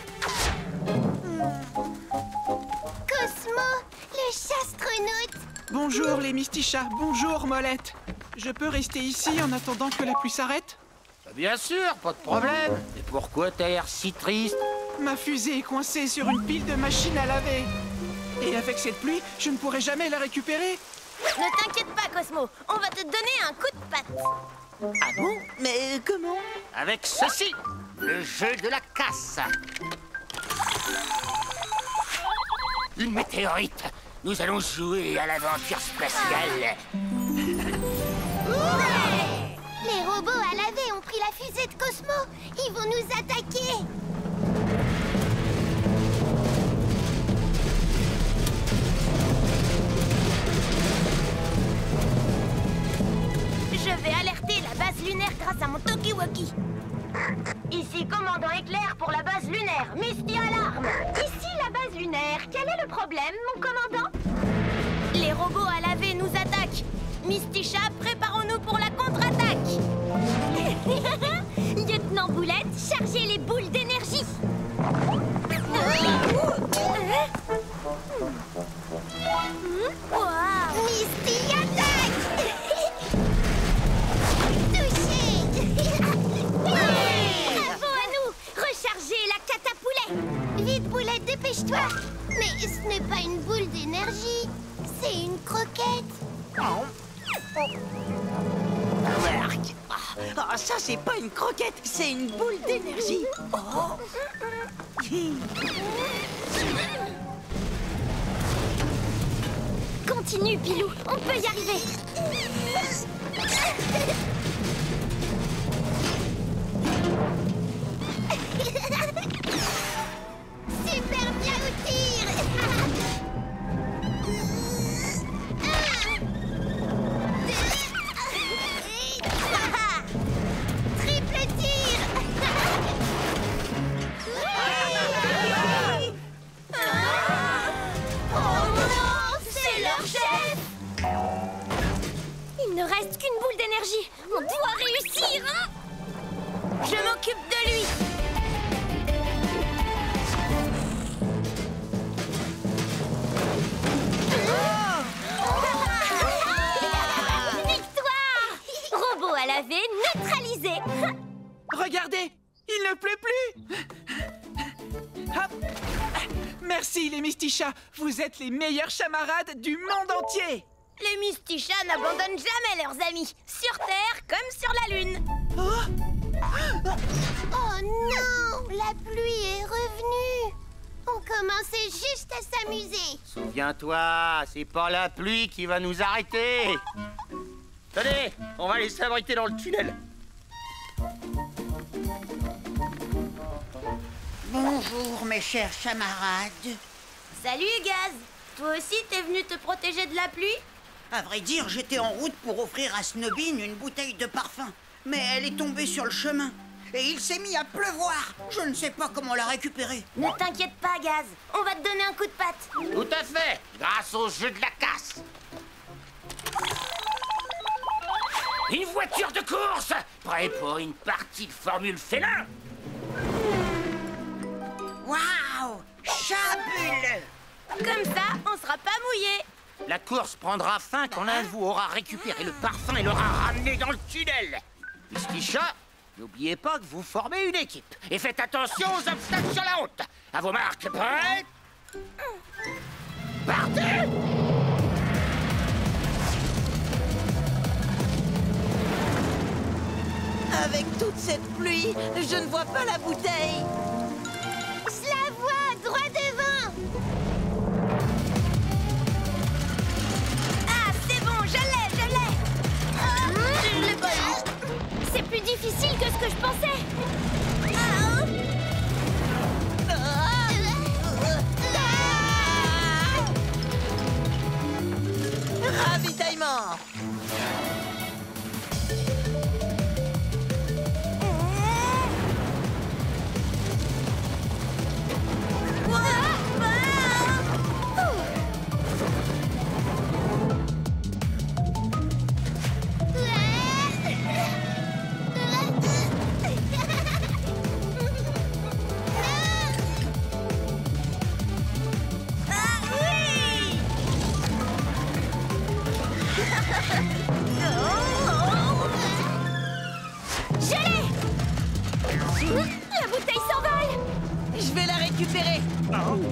Cosmo, le chastronaute! Bonjour les Misty Chats, bonjour Molette. Je peux rester ici en attendant que la pluie s'arrête? Bien sûr, pas de problème. Et pourquoi t'as l'air si triste? Ma fusée est coincée sur une pile de machines à laver. Et avec cette pluie, je ne pourrai jamais la récupérer. Ne t'inquiète pas, Cosmo. On va te donner un coup de patte. Ah bon? Mais comment? Avec ceci, le jeu de la casse. Une météorite. Nous allons jouer à l'aventure spatiale. Les robots à laver ont pris la fusée de Cosmo. Ils vont nous attaquer. Je vais alerter la base lunaire grâce à mon talkie-walkie. Ici, commandant éclair pour la base lunaire. Misty alarme. Ici, la base lunaire. Quel est le problème, mon commandant? Les robots à laver nous attaquent. Misty Chat, préparons-nous pour la contre-attaque. Lieutenant Boulette, chargez les boules d'énergie. Misty attaque. Touché. Bravo à nous. Rechargez la catapoulet. Vite, Boulette, dépêche-toi. Mais ce n'est pas une boule d'énergie. C'est une croquette. Ah, ça c'est pas une croquette, c'est une boule d'énergie. Oh. Continue, Pilou, on peut y arriver. Super Miaoutir. Triple tir. Oh non, c'est leur chef. Il ne reste qu'une boule d'énergie. On doit réussir, hein? Je m'occupe de lui. Victoire! Robot à laver neutralisé. Regardez, il ne pleut plus. Hop. Merci les Misty Chats, vous êtes les meilleurs chamarades du monde entier. Les Misty Chats n'abandonnent jamais leurs amis, sur Terre comme sur la Lune. Oh non, la pluie est revenue. On commençait juste à s'amuser. Souviens-toi, c'est pas la pluie qui va nous arrêter. Tenez, on va aller s'abriter dans le tunnel. Bonjour, mes chers camarades. Salut, Gaz. Toi aussi, t'es venu te protéger de la pluie? À vrai dire, j'étais en route pour offrir à Snobine une bouteille de parfum. Mais elle est tombée sur le chemin. Et il s'est mis à pleuvoir. Je ne sais pas comment la récupérer. Ne t'inquiète pas, Gaz. On va te donner un coup de patte. Tout à fait, grâce au jeu de la casse. Une voiture de course, prêt pour une partie de Formule Félin. Waouh! Fabuleux! Comme ça, on sera pas mouillé. La course prendra fin quand l'un de vous aura récupéré le parfum et l'aura ramené dans le tunnel. Misticha, n'oubliez pas que vous formez une équipe. Et faites attention aux obstacles sur la route. À vos marques, prêts? Partez! Avec toute cette pluie, je ne vois pas la bouteille. Je la vois, droit devant. Ah, c'est bon, je l'ai. Je ne l'ai pas eu. C'est plus difficile que ce que je pensais. Ravitaillement. Je l'ai! La bouteille s'envole! Je vais la récupérer. Waouh!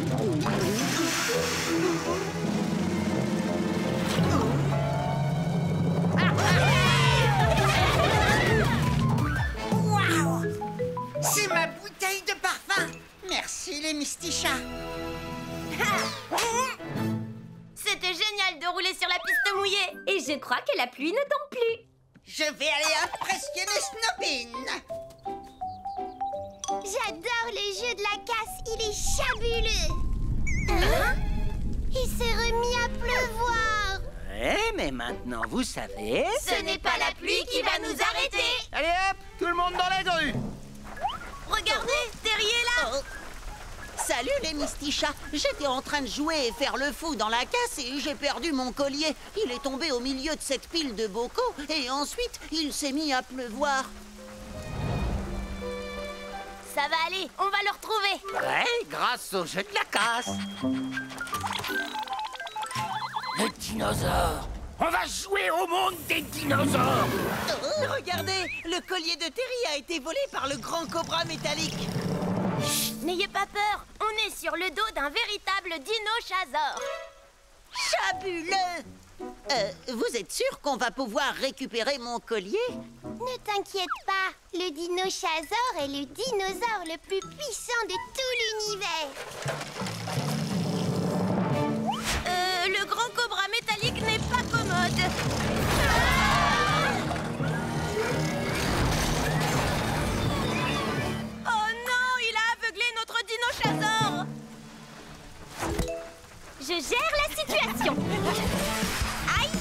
C'est ma bouteille de parfum. Merci les Mistichas. C'était génial de rouler sur la piste mouillée. Et je crois que la pluie ne tombe plus. Je vais aller impressionner Snobine. J'adore le jeu de la casse, il est fabuleux. Hein? Il s'est remis à pleuvoir. Ouais, mais maintenant vous savez... Ce n'est pas la pluie qui va nous arrêter. Allez hop, tout le monde dans la grue. Regardez, Terry est là. Salut les Mistichas. J'étais en train de jouer et faire le fou dans la casse et j'ai perdu mon collier. Il est tombé au milieu de cette pile de bocaux et ensuite il s'est mis à pleuvoir. Ça va aller, on va le retrouver. Ouais, grâce au jeu de la casse. Le dinosaure. On va jouer au monde des dinosaures. Regardez, le collier de Terry a été volé par le grand cobra métallique. N'ayez pas peur, on est sur le dos d'un véritable dinochasaure. Fabuleux! Vous êtes sûr qu'on va pouvoir récupérer mon collier? Ne t'inquiète pas, le dinochasaure est le dinosaure le plus puissant de tout l'univers. Le grand cobra métallique n'est pas commode. Oh non, il a aveuglé notre dinochasaure. Je gère la situation. Aïe!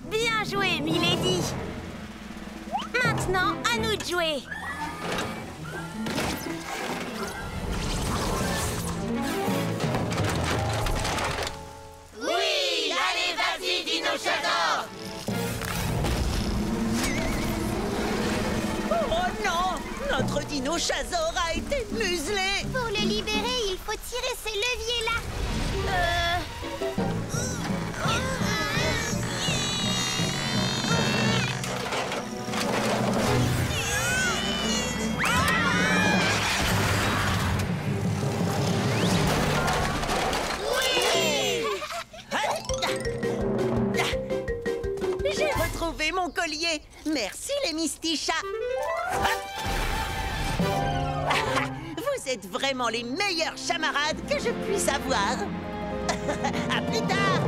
Bien joué, Milady. Maintenant, à nous de jouer. Oui, allez, vas-y, dinochasaure. Oh non! Notre dinochasaure a été muselé! Pour le libérer, il faut tirer ces leviers-là. J'ai retrouvé mon collier! Merci les Mistichas! Vous êtes vraiment les meilleurs chamarades que je puisse avoir! À plus tard!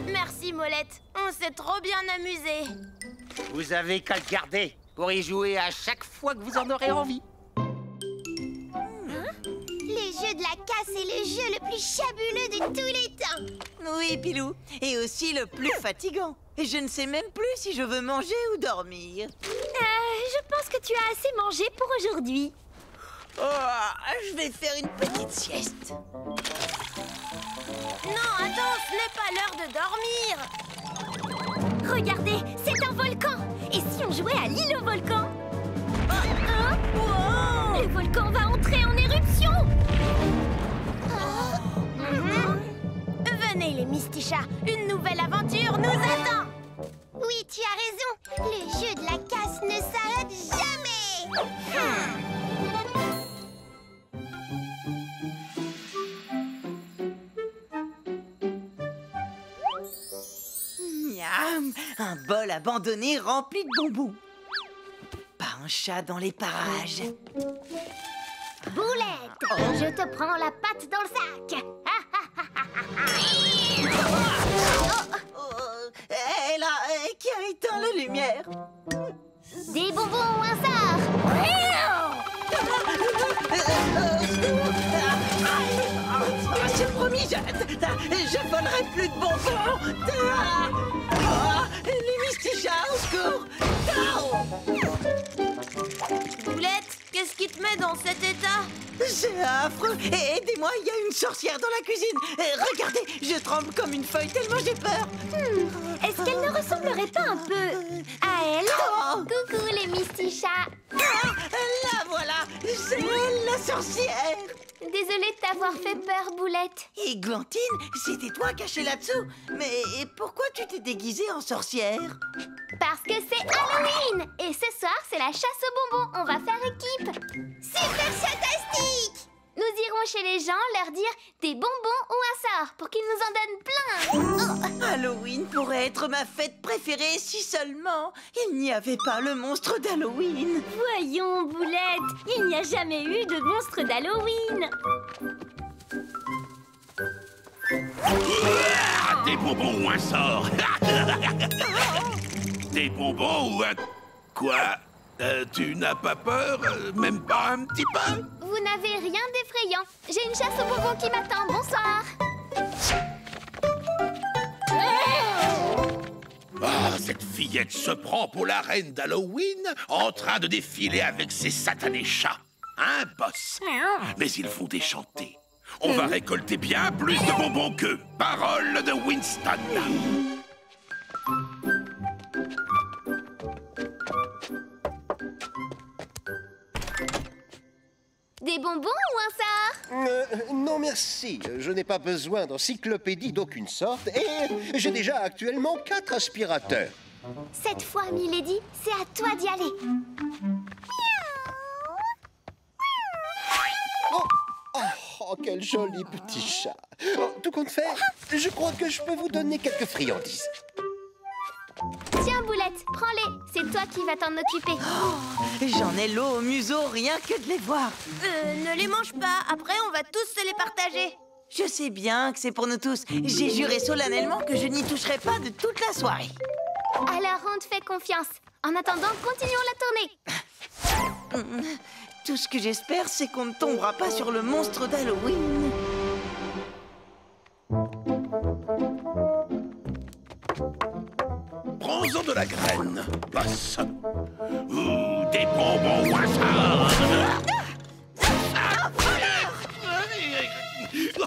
Merci, Molette. On s'est trop bien amusés. Vous avez qu'à le garder pour y jouer à chaque fois que vous en aurez envie. Les jeu de la casse est le jeu le plus fabuleux de tous les temps. Oui, Pilou, et aussi le plus fatigant. Et je ne sais même plus si je veux manger ou dormir. Je pense que tu as assez mangé pour aujourd'hui. Oh, je vais faire une petite sieste. Non, attends, ce n'est pas l'heure de dormir. Regardez, c'est un volcan. Et si on jouait à l'île au volcan? Le volcan va entrer en éruption. Venez les Mistichas, une nouvelle aventure nous attend. Oui, tu as raison, le jeu de la casse ne s'arrête jamais. Miam, un bol abandonné rempli de bonbons. Pas un chat dans les parages. Boulette, je te prends la patte dans le sac. Elle a... qui a éteint la lumière? Des bonbons au hasard. C'est promis, je volerai plus de bonbons. Les Mistichas, au secours. Boulette, qu'est-ce qui te met dans cet état? C'est affreux. Aidez-moi, il y a une sorcière dans la cuisine. Regardez, je tremble comme une feuille tellement j'ai peur. Est-ce qu'elle ne ressemblerait pas un peu à elle? Coucou les Mistichas. La voilà, c'est elle, la sorcière. Désolée de t'avoir fait peur, Boulette. Et Glantine, c'était toi caché là-dessous. Mais pourquoi tu t'es déguisée en sorcière? Parce que c'est Halloween. Et ce soir, c'est la chasse aux bonbons. On va faire équipe. Super fantastique. Nous irons chez les gens leur dire des bonbons ou un sort pour qu'ils nous en donnent plein. Halloween pourrait être ma fête préférée si seulement il n'y avait pas le monstre d'Halloween. Voyons, Boulette, il n'y a jamais eu de monstre d'Halloween. Des bonbons ou un sort. Des bonbons ou un... Quoi? Tu n'as pas peur? Même pas un petit peu? Vous n'avez rien d'effrayant. J'ai une chasse aux bonbons qui m'attend. Bonsoir. Ah, cette fillette se prend pour la reine d'Halloween en train de défiler avec ses satanés chats. Un boss. Mais ils vont déchanter. On va récolter bien plus de bonbons qu'eux. Parole de Winston. Des bonbons ou un sort? Non merci, je n'ai pas besoin d'encyclopédie d'aucune sorte et j'ai déjà actuellement 4 aspirateurs. Cette fois, Milady, c'est à toi d'y aller. Oh, quel joli petit chat. Oh, tout compte fait, je crois que je peux vous donner quelques friandises. Tiens, Boulette, prends-les. C'est toi qui vas t'en occuper. J'en ai l'eau au museau, rien que de les voir. Ne les mange pas, après on va tous se les partager. Je sais bien que c'est pour nous tous. J'ai juré solennellement que je n'y toucherai pas de toute la soirée. Alors on te fait confiance. En attendant, continuons la tournée. Tout ce que j'espère, c'est qu'on ne tombera pas sur le monstre d'Halloween. Prends-en de la graine, boss. Des bonbons ou un sort.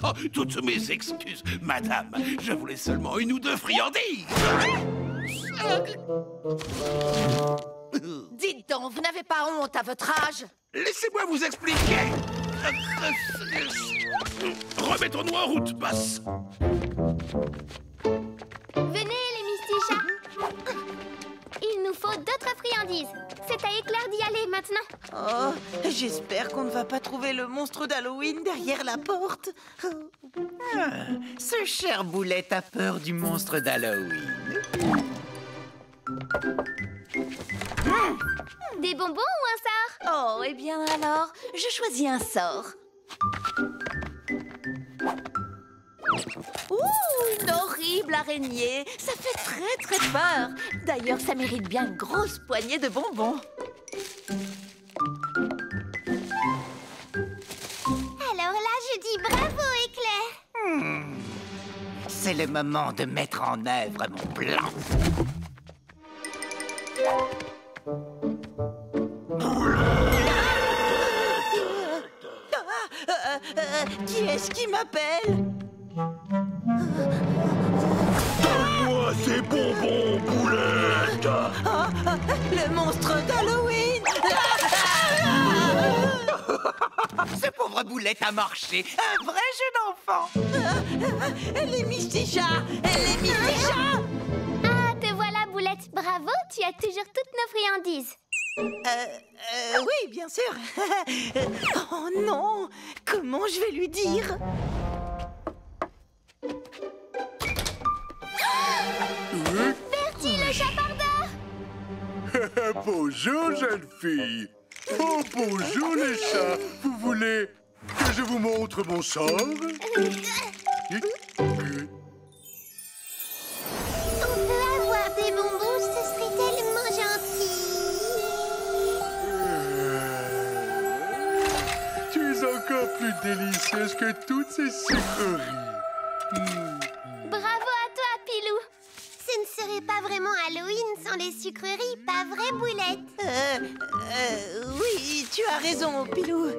Oh, toutes mes excuses, madame. Je voulais seulement une ou deux friandises. Dites donc, vous n'avez pas honte à votre âge? Laissez-moi vous expliquer. Remettons-nous en route, boss. Venez, les Mistichas. Il nous faut d'autres friandises. C'est à Éclair d'y aller maintenant. Oh, j'espère qu'on ne va pas trouver le monstre d'Halloween derrière la porte. Ce cher Boulette a peur du monstre d'Halloween. Des bonbons ou un sort? Oh, eh bien alors, je choisis un sort. Ouh, une horrible araignée. Ça fait très peur. D'ailleurs, ça mérite bien une grosse poignée de bonbons. Alors là, je C'est le moment de mettre en œuvre mon plan. Qui est-ce qui m'appelle? Donne-moi ces bonbons, Boulette! Le monstre d'Halloween! Ce pauvre Boulette a marché, un vrai jeune enfant. Elle est Mysticha! Elle est Mysticha! Ah, te voilà, Boulette. Bravo, tu as toujours toutes nos friandises. Oui, bien sûr. Oh non! Comment je vais lui dire? Bertie, le chapardeur! Bonjour, jeune fille. Oh, bonjour, les chats. Vous voulez que je vous montre mon sort? On peut avoir des bonbons, ce serait tellement gentil. Tu es encore plus délicieuse que toutes ces sucreries. Bravo à toi, Pilou. Ce ne serait pas vraiment Halloween sans les sucreries, pas vrai, Boulette? Oui, tu as raison, Pilou.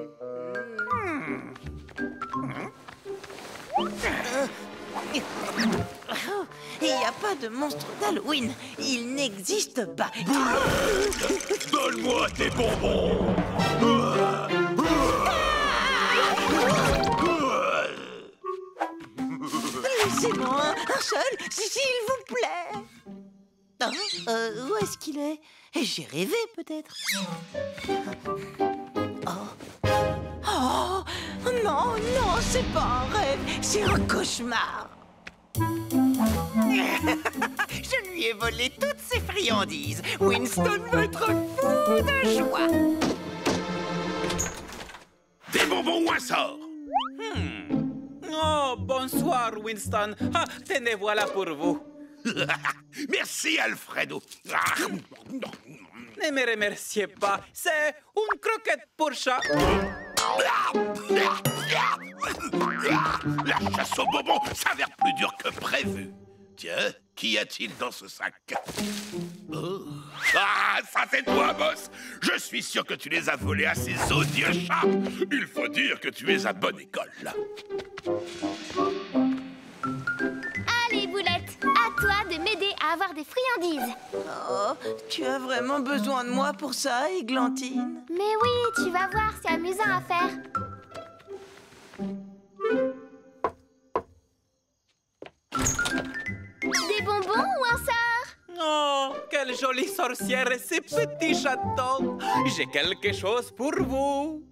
Il n'y a pas de monstre d'Halloween. Il n'existe pas. Boulette! Donne-moi tes bonbons! Laissez-moi un seul, s'il vous plaît. Où est-ce qu'il est? J'ai rêvé, peut-être. Oh, non, non, c'est pas un rêve, c'est un cauchemar. Je lui ai volé toutes ses friandises. Winston va être fou de joie. Des bonbons ou un sort? Oh, bonsoir, Winston. Ah, tenez, voilà pour vous. Merci, Alfredo. Ne me remerciez pas. C'est une croquette pour chat. La chasse aux bonbons s'avère plus dure que prévu. Tiens, qu'y a-t-il dans ce sac? Oh. Ah, ça c'est toi, boss. Je suis sûr que tu les as volés à ces odieux chats. Il faut dire que tu es à bonne école. Allez, Boulette, à toi de m'aider à avoir des friandises. Oh, tu as vraiment besoin de moi pour ça, Églantine? Mais oui, tu vas voir, c'est amusant à faire. Des bonbons ou un sort? Oh, quelle jolie sorcière et ces petits chatons. J'ai quelque chose pour vous.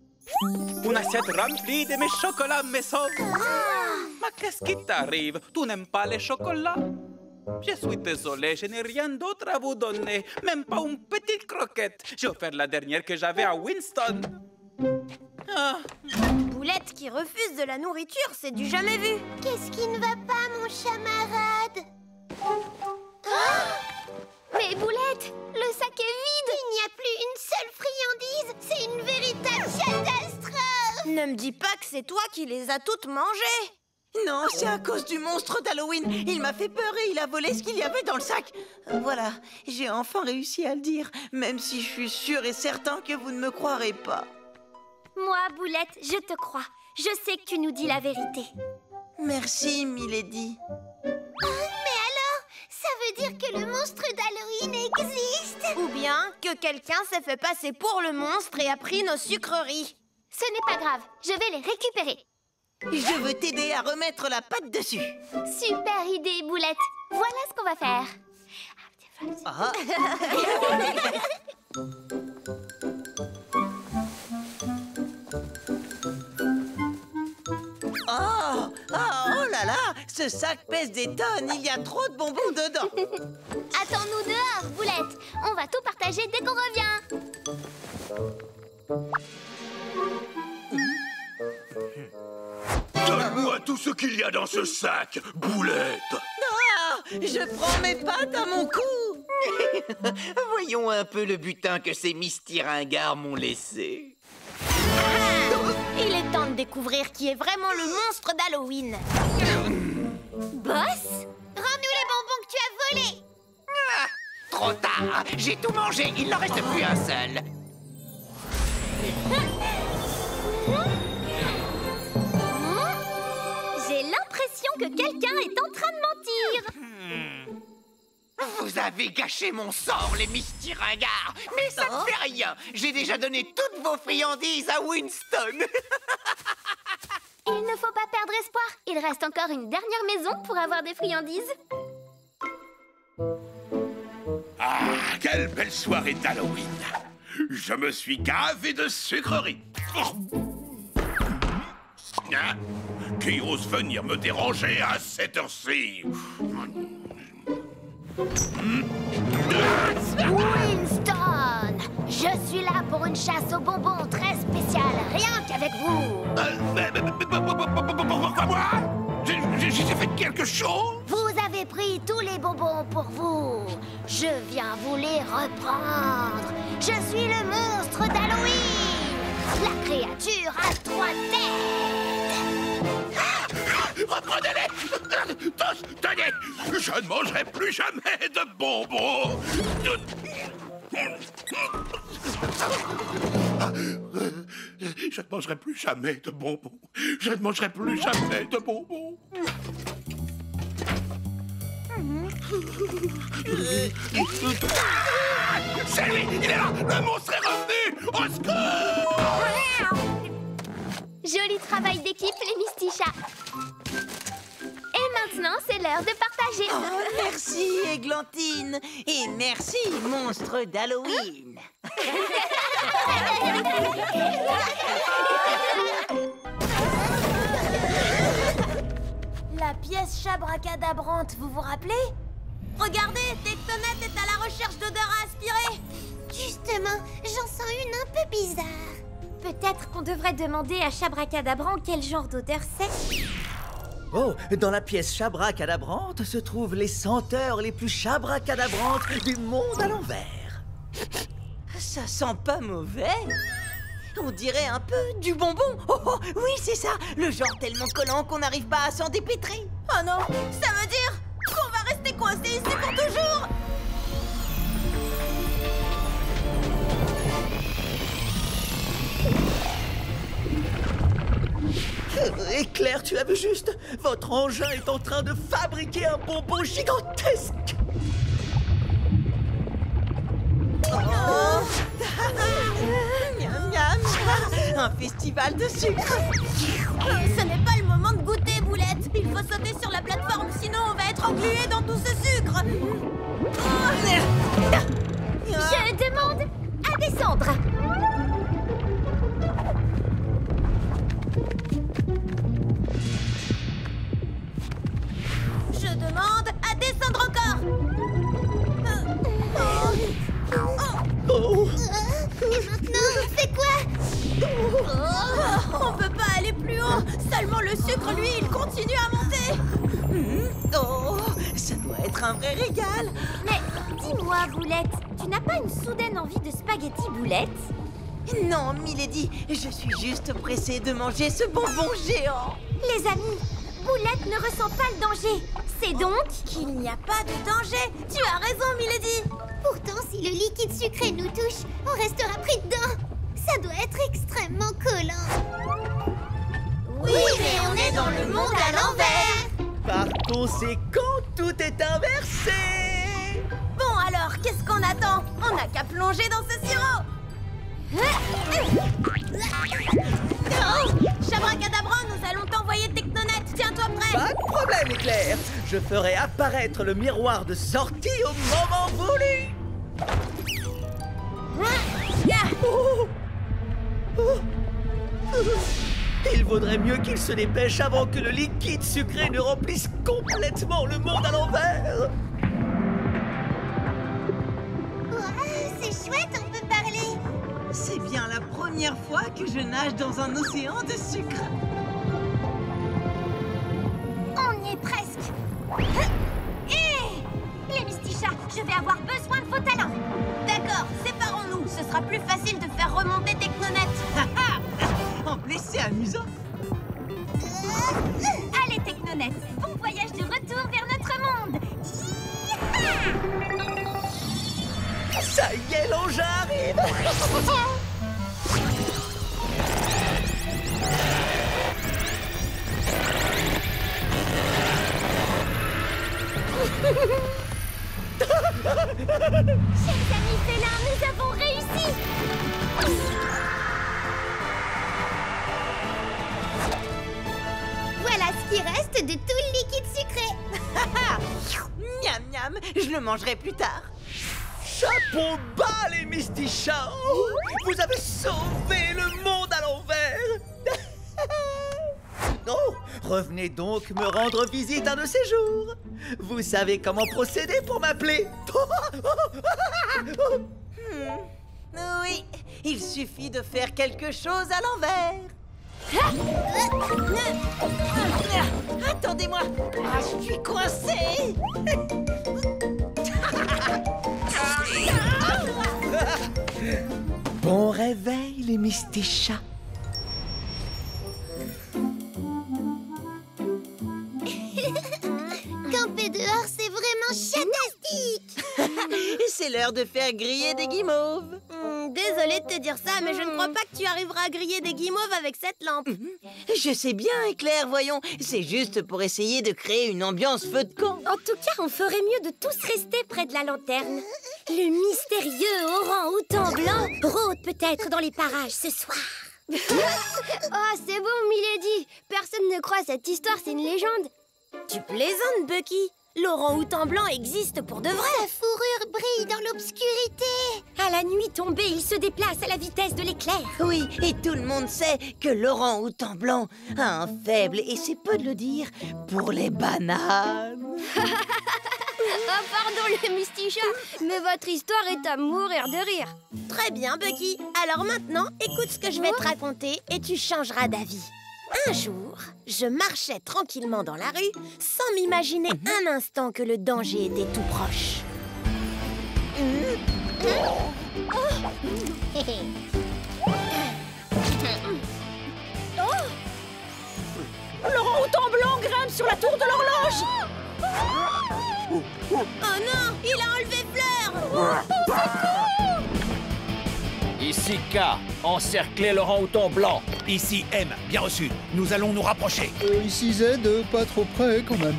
Une assiette remplie de mes chocolats maison. Mais qu'est-ce qui t'arrive? Tu n'aimes pas les chocolats? Je suis désolé, je n'ai rien d'autre à vous donner. Même pas une petite croquette. J'ai offert la dernière que j'avais à Winston. Ah. Boulette qui refuse de la nourriture, c'est du jamais vu. Qu'est-ce qui ne va pas, mon chamarade? Mais Boulette, le sac est vide. Il n'y a plus une seule friandise. C'est une véritable catastrophe. Ne me dis pas que c'est toi qui les as toutes mangées. Non, c'est à cause du monstre d'Halloween. Il m'a fait peur et il a volé ce qu'il y avait dans le sac. Voilà, j'ai enfin réussi à le dire, même si je suis sûr et certain que vous ne me croirez pas. Moi, Boulette, je te crois. Je sais que tu nous dis la vérité. Merci, Milady. Mais alors, ça veut dire que le monstre d'Halloween existe? Ou bien que quelqu'un s'est fait passer pour le monstre et a pris nos sucreries. Ce n'est pas grave, je vais les récupérer. Je veux t'aider à remettre la pâte dessus. Super idée, Boulette. Voilà ce qu'on va faire. Oh là là, ce sac pèse des tonnes, il y a trop de bonbons dedans. Attends-nous dehors, Boulette. On va tout partager dès qu'on revient. Donne-moi tout ce qu'il y a dans ce sac, Boulette. Ah, je prends mes pâtes à mon cou. Voyons un peu le butin que ces Misty ringards m'ont laissé. Il est temps de découvrir qui est vraiment le monstre d'Halloween. Boss, rends-nous les bonbons que tu as volés. Ah, trop tard. J'ai tout mangé. Il n'en reste plus un seul. J'ai l'impression que quelqu'un est en train de mentir. Vous avez gâché mon sort, les Misty Ringards. Mais ça ne fait rien. J'ai déjà donné toutes vos friandises à Winston. Il ne faut pas perdre espoir. Il reste encore une dernière maison pour avoir des friandises. Ah, quelle belle soirée d'Halloween! Je me suis gavé de sucreries. Hein? Qui ose venir me déranger à cette heure-ci? Winston, je suis là pour une chasse aux bonbons très spéciale, rien qu'avec vous. Pourquoi moi? J'ai fait quelque chose? Vous avez pris tous les bonbons pour vous. Je viens vous les reprendre. Je suis le monstre d'Halloween, la créature à 3 têtes. Reprenez-les! Tous, tenez! Je ne mangerai plus jamais de bonbons! Je ne mangerai plus jamais de bonbons! Je ne mangerai plus jamais de bonbons! C'est lui! Il est là! Le monstre est revenu! Au secours! Joli travail d'équipe, les Mistichats. Et maintenant, c'est l'heure de partager. Oh, merci, Églantine. Et merci, monstre d'Halloween. La pièce chabracadabrante, vous vous rappelez? Regardez, Tectonette est à la recherche d'odeurs à aspirer. Justement, j'en sens une un peu bizarre. Peut-être qu'on devrait demander à Chabracadabran quel genre d'odeur c'est. Oh, dans la pièce chabracadabrante se trouvent les senteurs les plus chabracadabrantes du monde à l'envers. Ça sent pas mauvais. On dirait un peu du bonbon. Oh, oh, oui, c'est ça. Le genre tellement collant qu'on n'arrive pas à s'en dépêtrer. Oh non, ça veut dire qu'on va rester coincé ici pour toujours. Éclair, tu l'as vu juste? Votre engin est en train de fabriquer un bonbon gigantesque. Oh. Miam, miam. Un festival de sucre. Ce n'est pas le moment de goûter, Boulette. Il faut sauter sur la plateforme, sinon on va être englué dans tout ce sucre. Je demande à descendre. Je demande à descendre encore. Et maintenant, on fait quoi? On peut pas aller plus haut. Seulement le sucre, lui, il continue à monter. Oh, ça doit être un vrai régal. Mais dis-moi, Boulette, tu n'as pas une soudaine envie de spaghetti Boulette? Non, Milady, je suis juste pressée de manger ce bonbon géant. Les amis, Boulette ne ressent pas le danger. C'est donc qu'il n'y a pas de danger. Tu as raison, Milady. Pourtant, si le liquide sucré nous touche, on restera pris dedans. Ça doit être extrêmement collant. Oui, mais on est dans le monde à l'envers. Par conséquent, tout est inversé. Bon alors, qu'est-ce qu'on attend? On n'a qu'à plonger dans ce sirop. Chabracadabra, nous allons t'envoyer Tectonette. Tiens-toi prêt. Pas de problème, Éclair. Je ferai apparaître le miroir de sortie au moment voulu. Il vaudrait mieux qu'il se dépêche avant que le liquide sucré ne remplisse complètement le monde à l'envers. C'est chouette, on peut parler. C'est bien la première fois que je nage dans un océan de sucre. on y est presque. Hé, les Mistichats, je vais avoir besoin de vos talents. D'accord, séparons-nous. Ce sera plus facile de faire remonter Tectonette. En plus, c'est amusant. Allez, Tectonette, bon voyage de retour Chers amis félins, nous avons réussi! Voilà ce qui reste de tout le liquide sucré. Miam miam, je le mangerai plus tard. Chapeau bas, les Mistichas! Vous avez sauvé le monde à l'envers! Oh, revenez donc me rendre visite un de ces jours. Vous savez comment procéder pour m'appeler? Oui, il suffit de faire quelque chose à l'envers. Attendez-moi, je suis coincée. Bon réveil, les Mistichas. Camper dehors, c'est vraiment fantastique. C'est l'heure de faire griller des guimauves. Désolée de te dire ça, mais je ne crois pas que tu arriveras à griller des guimauves avec cette lampe. Je sais bien, Éclair, voyons. C'est juste pour essayer de créer une ambiance feu de camp. En tout cas, on ferait mieux de tous rester près de la lanterne. Le mystérieux orang-outan blanc rôde peut-être dans les parages ce soir. Oh, c'est bon, Milady. Personne ne croit cette histoire, c'est une légende. Tu plaisantes, Bucky. L'orang-outan blanc existe pour de vrai. Sa fourrure brille dans l'obscurité. À la nuit tombée, il se déplace à la vitesse de l'éclair. Oui, et tout le monde sait que l'orang-outan blanc a un faible, et c'est peu de le dire, pour les bananes. Oh, pardon, les Mistichas, mais votre histoire est à mourir de rire. Très bien, Bucky. Alors maintenant, écoute ce que je vais te raconter et tu changeras d'avis. Un jour, je marchais tranquillement dans la rue sans m'imaginer un instant que le danger était tout proche. L'orang-outan blanc grimpe sur la tour de l'horloge. Oh non, il a enlevé Fleur. Ici K, encerclez l'orang-outan blanc. Ici M, bien reçu. Nous allons nous rapprocher. Ici Z, pas trop près quand même.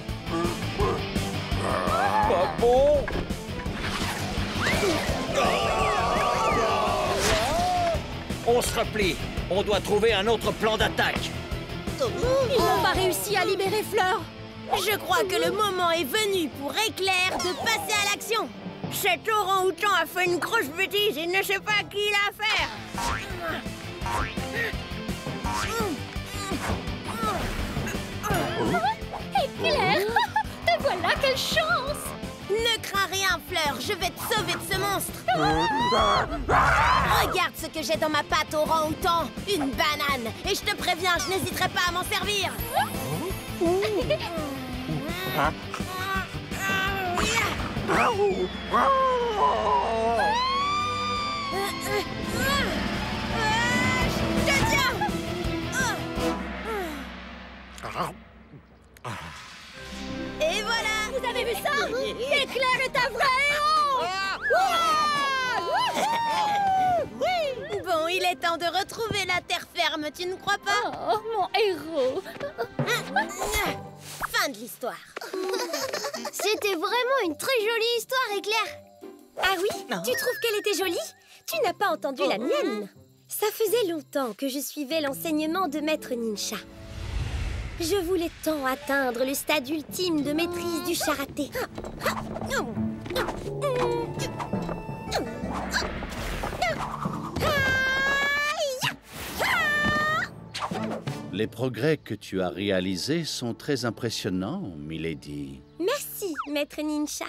Pas bon. On se replie. On doit trouver un autre plan d'attaque. Ils n'ont pas réussi à libérer Fleur. Je crois que le moment est venu pour Éclair de passer à l'action. Cet orang-outan a fait une grosse bêtise, il ne sait pas à qui il a affaire. Éclair, te voilà, quelle chance! Ne crains rien, Fleur, je vais te sauver de ce monstre. Regarde ce que j'ai dans ma patte orang-outan, une banane. Et je te préviens, je n'hésiterai pas à m'en servir. Je te tiens. Et voilà. Vous avez vu ça? Éclair est un vrai héros. Oui. Bon, il est temps de retrouver la terre ferme, tu ne crois pas? Oh, mon héros. Fin de l'histoire. C'était vraiment une très jolie histoire, Éclair. Ah oui? Tu trouves qu'elle était jolie? Tu n'as pas entendu la mienne. Ça faisait longtemps que je suivais l'enseignement de Maître Ninja. Je voulais tant atteindre le stade ultime de maîtrise du karaté. Les progrès que tu as réalisés sont très impressionnants, Milady. Merci, Maître Ninja.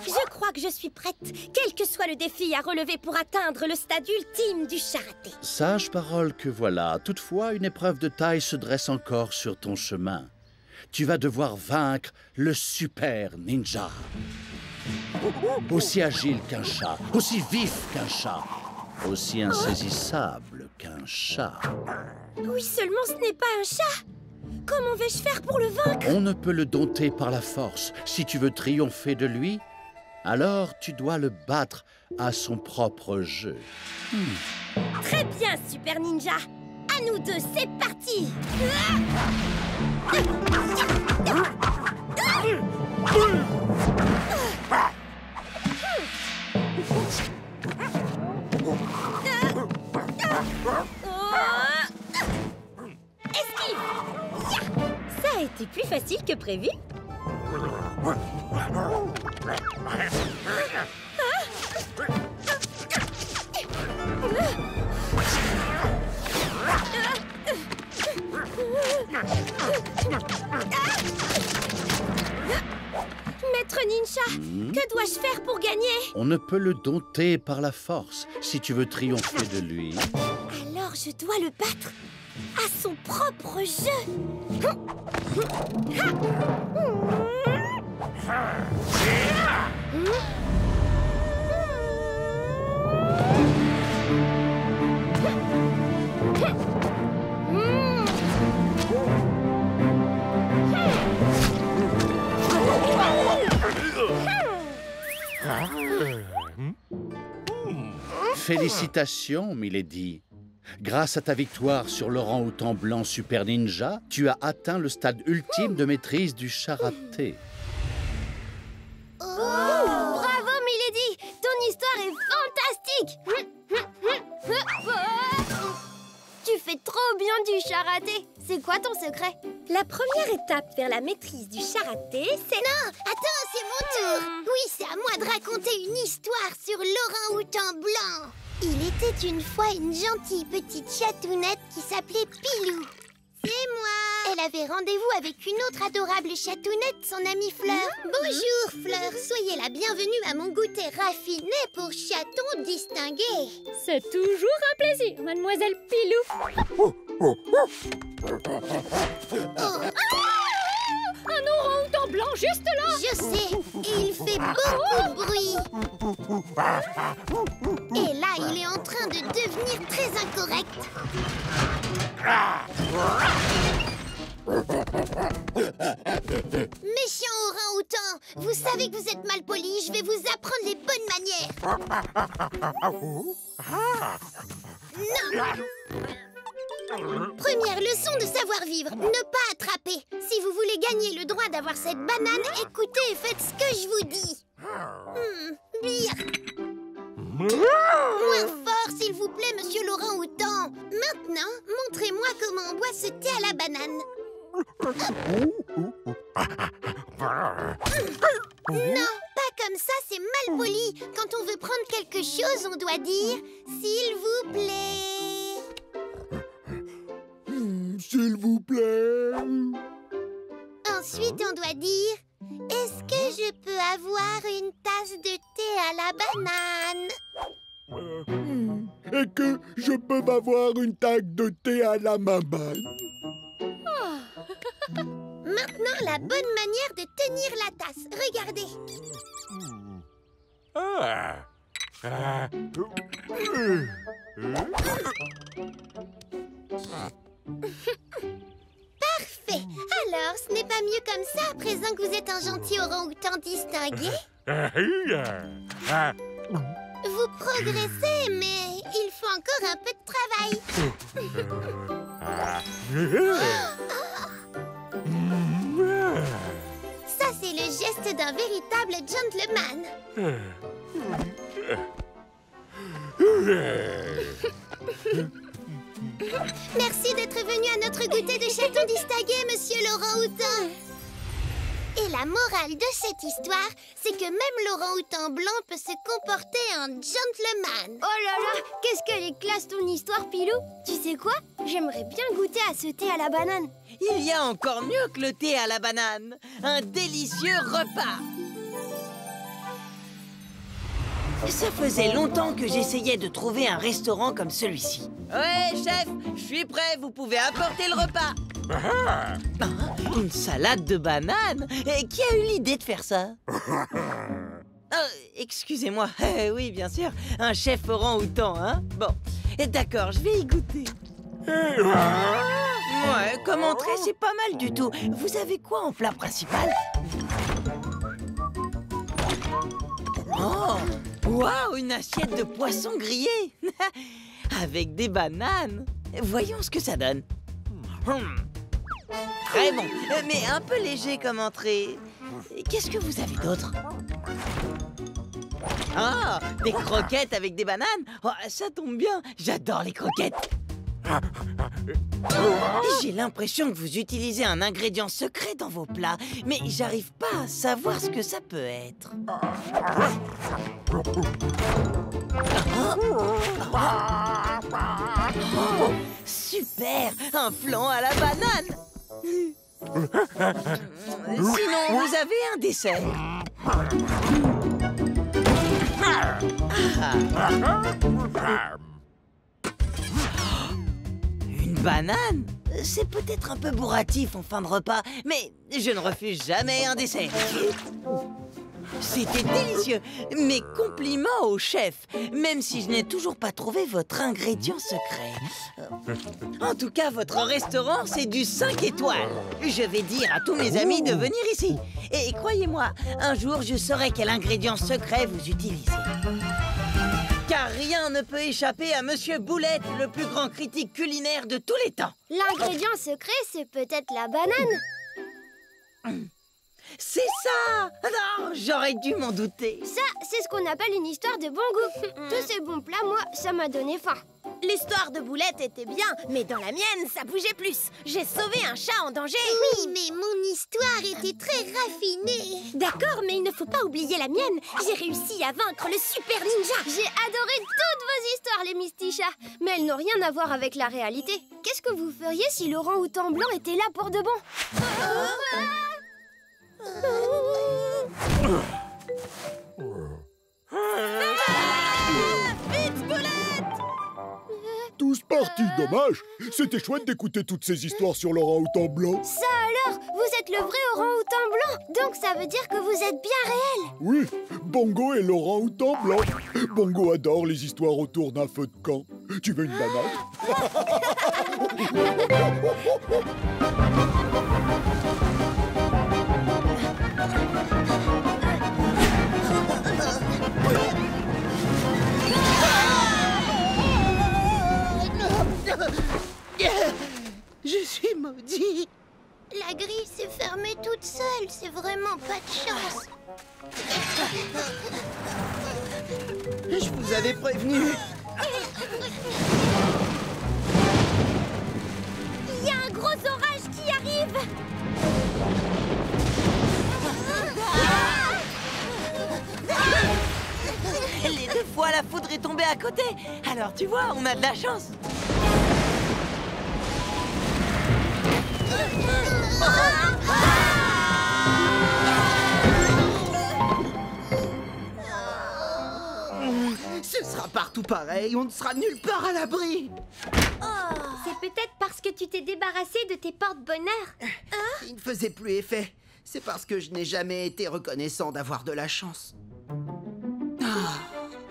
Je crois que je suis prête, quel que soit le défi à relever pour atteindre le stade ultime du karaté. Sage parole que voilà. Toutefois, une épreuve de taille se dresse encore sur ton chemin. Tu vas devoir vaincre le super ninja. Aussi agile qu'un chat, aussi vif qu'un chat, aussi insaisissable qu'un chat. Oui, seulement ce n'est pas un chat. Comment vais-je faire pour le vaincre? On ne peut le dompter par la force. Si tu veux triompher de lui, Alors tu dois le battre à son propre jeu. Très bien, Super Ninja. À nous deux, c'est parti. Esquive. Ça a été plus facile que prévu. Maître Ninja, que dois-je faire pour gagner? On ne peut le dompter par la force si tu veux triompher de lui. Alors je dois le battre à son propre jeu. Félicitations, Milady. Grâce à ta victoire sur l'orang-outan blanc Super Ninja, tu as atteint le stade ultime de maîtrise du charaté. Bravo, Milady! Ton histoire est fantastique! Tu fais trop bien du charaté. C'est quoi ton secret? La première étape vers la maîtrise du charaté, c'est... Non! Attends, c'est mon tour! Oui, c'est à moi de raconter une histoire sur l'orang-outan blanc. Il était une fois une gentille petite chatounette qui s'appelait Pilou. C'est moi! Elle avait rendez-vous avec une autre adorable chatounette, son amie Fleur. Bonjour, Fleur. Soyez la bienvenue à mon goûter raffiné pour chatons distingués. C'est toujours un plaisir, mademoiselle Pilou. Un orang-outan blanc juste là. Je sais, et il fait beaucoup de bruit. Et là, il est en train de devenir très incorrect. Méchant orang-outan, vous savez que vous êtes mal poli, je vais vous apprendre les bonnes manières. Non! Première leçon de savoir-vivre, ne pas attraper. Si vous voulez gagner le droit d'avoir cette banane, écoutez et faites ce que je vous dis. Bien. Moins fort, s'il vous plaît, monsieur l'orang-outan. Maintenant, montrez-moi comment on boit ce thé à la banane. Non, pas comme ça, c'est mal poli. Quand on veut prendre quelque chose, on doit dire « S'il vous plaît ». S'il vous plaît. Ensuite, on doit dire « Est-ce que je peux avoir une tasse de thé à la banane ?» Et que je peux m'avoir une tasse de thé à la maman. Maintenant, la bonne manière de tenir la tasse. Regardez. Parfait. Alors, ce n'est pas mieux comme ça à présent que vous êtes un gentil orang-outan distingué? Vous progressez, mais il faut encore un peu de travail. Ça, c'est le geste d'un véritable gentleman. Merci d'être venu à notre goûter de chaton distingué, monsieur l'orang-outan. Et la morale de cette histoire, c'est que même l'orang-outan blanc peut se comporter en gentleman. Oh là là, qu'est-ce qu'elle est classe ton histoire, Pilou. Tu sais quoi? J'aimerais bien goûter à ce thé à la banane. Il y a encore mieux que le thé à la banane. Un délicieux repas. Ça faisait longtemps que j'essayais de trouver un restaurant comme celui-ci. Ouais, chef, je suis prêt, vous pouvez apporter le repas. Une salade de bananes? Et qui a eu l'idée de faire ça? Excusez-moi, oui, bien sûr, un chef orang-outan, hein? Bon, d'accord, je vais y goûter. Ouais, comme entrée, c'est pas mal du tout. Vous avez quoi en plat principal? Oh! Waouh, une assiette de poisson grillé! Avec des bananes! Voyons ce que ça donne. Très bon, mais un peu léger comme entrée. Qu'est-ce que vous avez d'autre? Ah, des croquettes avec des bananes? Oh, ça tombe bien, j'adore les croquettes. J'ai l'impression que vous utilisez un ingrédient secret dans vos plats, mais j'arrive pas à savoir ce que ça peut être. Oh, super, un flan à la banane. Sinon, vous avez un dessert. Une banane? C'est peut-être un peu bourratif en fin de repas, mais je ne refuse jamais un dessert. C'était délicieux. Mes compliments au chef, même si je n'ai toujours pas trouvé votre ingrédient secret. En tout cas, votre restaurant, c'est du 5 étoiles. Je vais dire à tous mes amis de venir ici. Et croyez-moi, un jour, je saurai quel ingrédient secret vous utilisez. Car rien ne peut échapper à Monsieur Boulette, le plus grand critique culinaire de tous les temps. L'ingrédient secret, c'est peut-être la banane. C'est ça! Non, j'aurais dû m'en douter. Ça, c'est ce qu'on appelle une histoire de bon goût. Tous ces bons plats, moi, ça m'a donné faim. L'histoire de Boulette était bien, mais dans la mienne, ça bougeait plus. J'ai sauvé un chat en danger. Oui, mais mon histoire était très raffinée. D'accord, mais il ne faut pas oublier la mienne. J'ai réussi à vaincre le super ninja. J'ai adoré toutes vos histoires, les Mistichas. Mais elles n'ont rien à voir avec la réalité. Qu'est-ce que vous feriez si l'orang-outan blanc était là pour de bon? Vite, Boulette! Tous partis, dommage. C'était chouette d'écouter toutes ces histoires sur l'orang-outan blanc. Ça alors? Vous êtes le vrai orang-outan blanc? Donc ça veut dire que vous êtes bien réel? Oui, Bongo est l'orang-outan blanc. Bongo adore les histoires autour d'un feu de camp. Tu veux une banane? Je suis maudit. La grille s'est fermée toute seule. C'est vraiment pas de chance. Je vous avais prévenu. Il y a un gros orage qui arrive. Les 2 fois, la foudre est tombée à côté. Alors, tu vois, on a de la chance. Ce sera partout pareil, on ne sera nulle part à l'abri. C'est peut-être parce que tu t'es débarrassé de tes porte-bonheur. Il ne faisait plus effet. C'est parce que je n'ai jamais été reconnaissant d'avoir de la chance.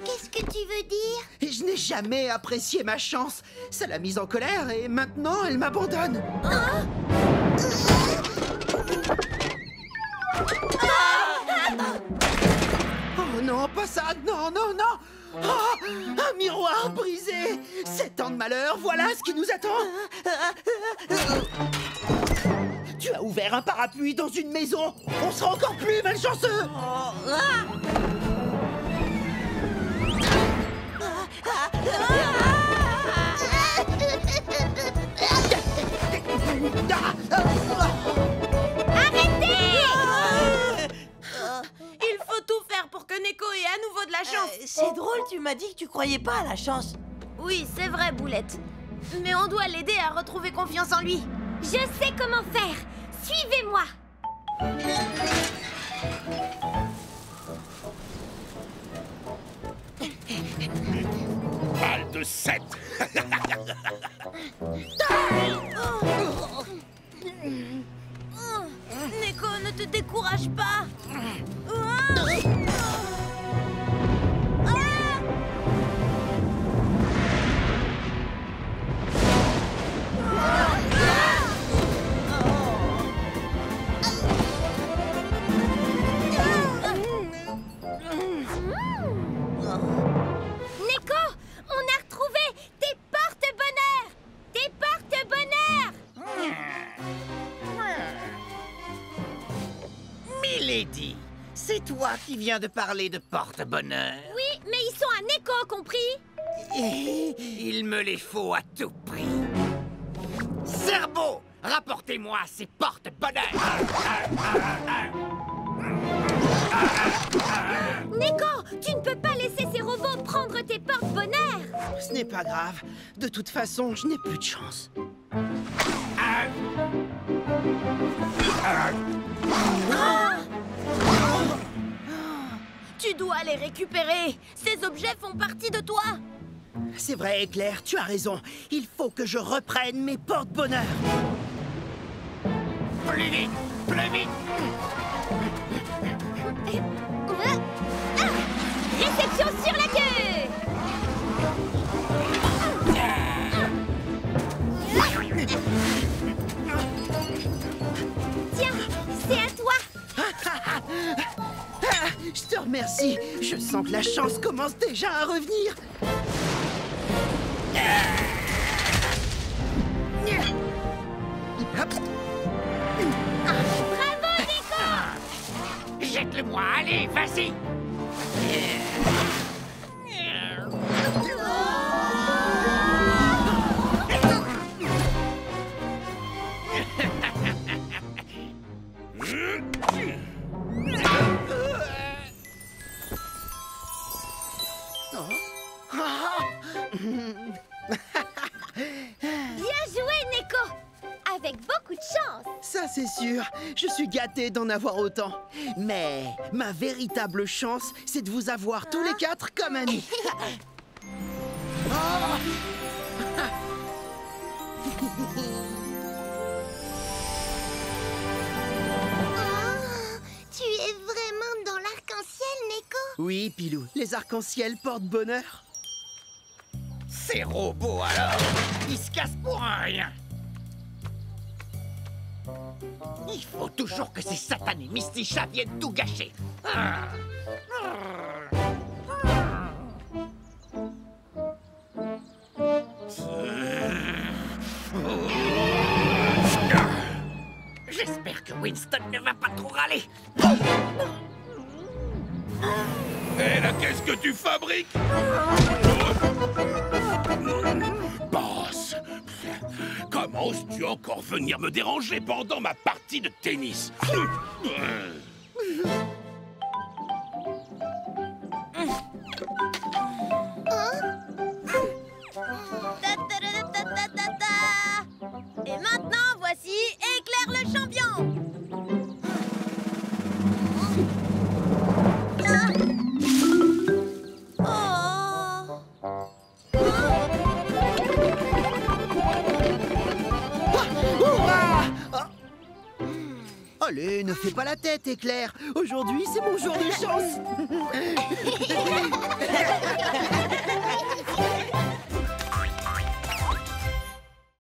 Qu'est-ce que tu veux dire? Et je n'ai jamais apprécié ma chance. Ça l'a mise en colère et maintenant elle m'abandonne. Oh non, pas ça. Non, non, non. Oh, un miroir brisé. 7 ans de malheur, voilà ce qui nous attend. Tu as ouvert un parapluie dans une maison. On sera encore plus malchanceux. Il faut tout faire pour que Neko ait à nouveau de la chance. C'est drôle, tu m'as dit que tu croyais pas à la chance. Oui, c'est vrai, Boulette. Mais on doit l'aider à retrouver confiance en lui. Je sais comment faire. Suivez-moi. Balle de 7. Neko, ne te décourage pas. Lady, c'est toi qui viens de parler de porte-bonheur. Oui, mais ils sont à Neko, compris? Il me les faut à tout prix. Cerveau, rapportez-moi ces porte-bonheur. Neko, tu ne peux pas laisser ces robots prendre tes porte-bonheur. Ce n'est pas grave. De toute façon, je n'ai plus de chance. Tu dois les récupérer. Ces objets font partie de toi. C'est vrai, Éclair, tu as raison. Il faut que je reprenne mes porte-bonheur. Plus vite, plus vite. Réception sur la queue. Tiens, c'est à toi. Je te remercie. Je sens que la chance commence déjà à revenir. Bravo, Neko. Jette-le-moi, allez, vas-y. Bien joué, Neko. Avec beaucoup de chance. Ça, c'est sûr. Je suis gâté d'en avoir autant. Mais ma véritable chance, c'est de vous avoir tous les quatre comme amis. Tu es vraiment dans l'arc-en-ciel, Neko? Oui, Pilou, les arcs-en-ciel portent bonheur. Ces robots, alors, ils se cassent pour un rien. Il faut toujours que ces satanés Mystichats viennent tout gâcher. J'espère que Winston ne va pas trop râler. Hé, là, qu'est-ce que tu fabriques? Boss, comment oses-tu encore venir me déranger pendant ma partie de tennis? Et maintenant, voici Éclair le champion. Allez, ne fais pas la tête, Éclair. Aujourd'hui, c'est mon jour de chance.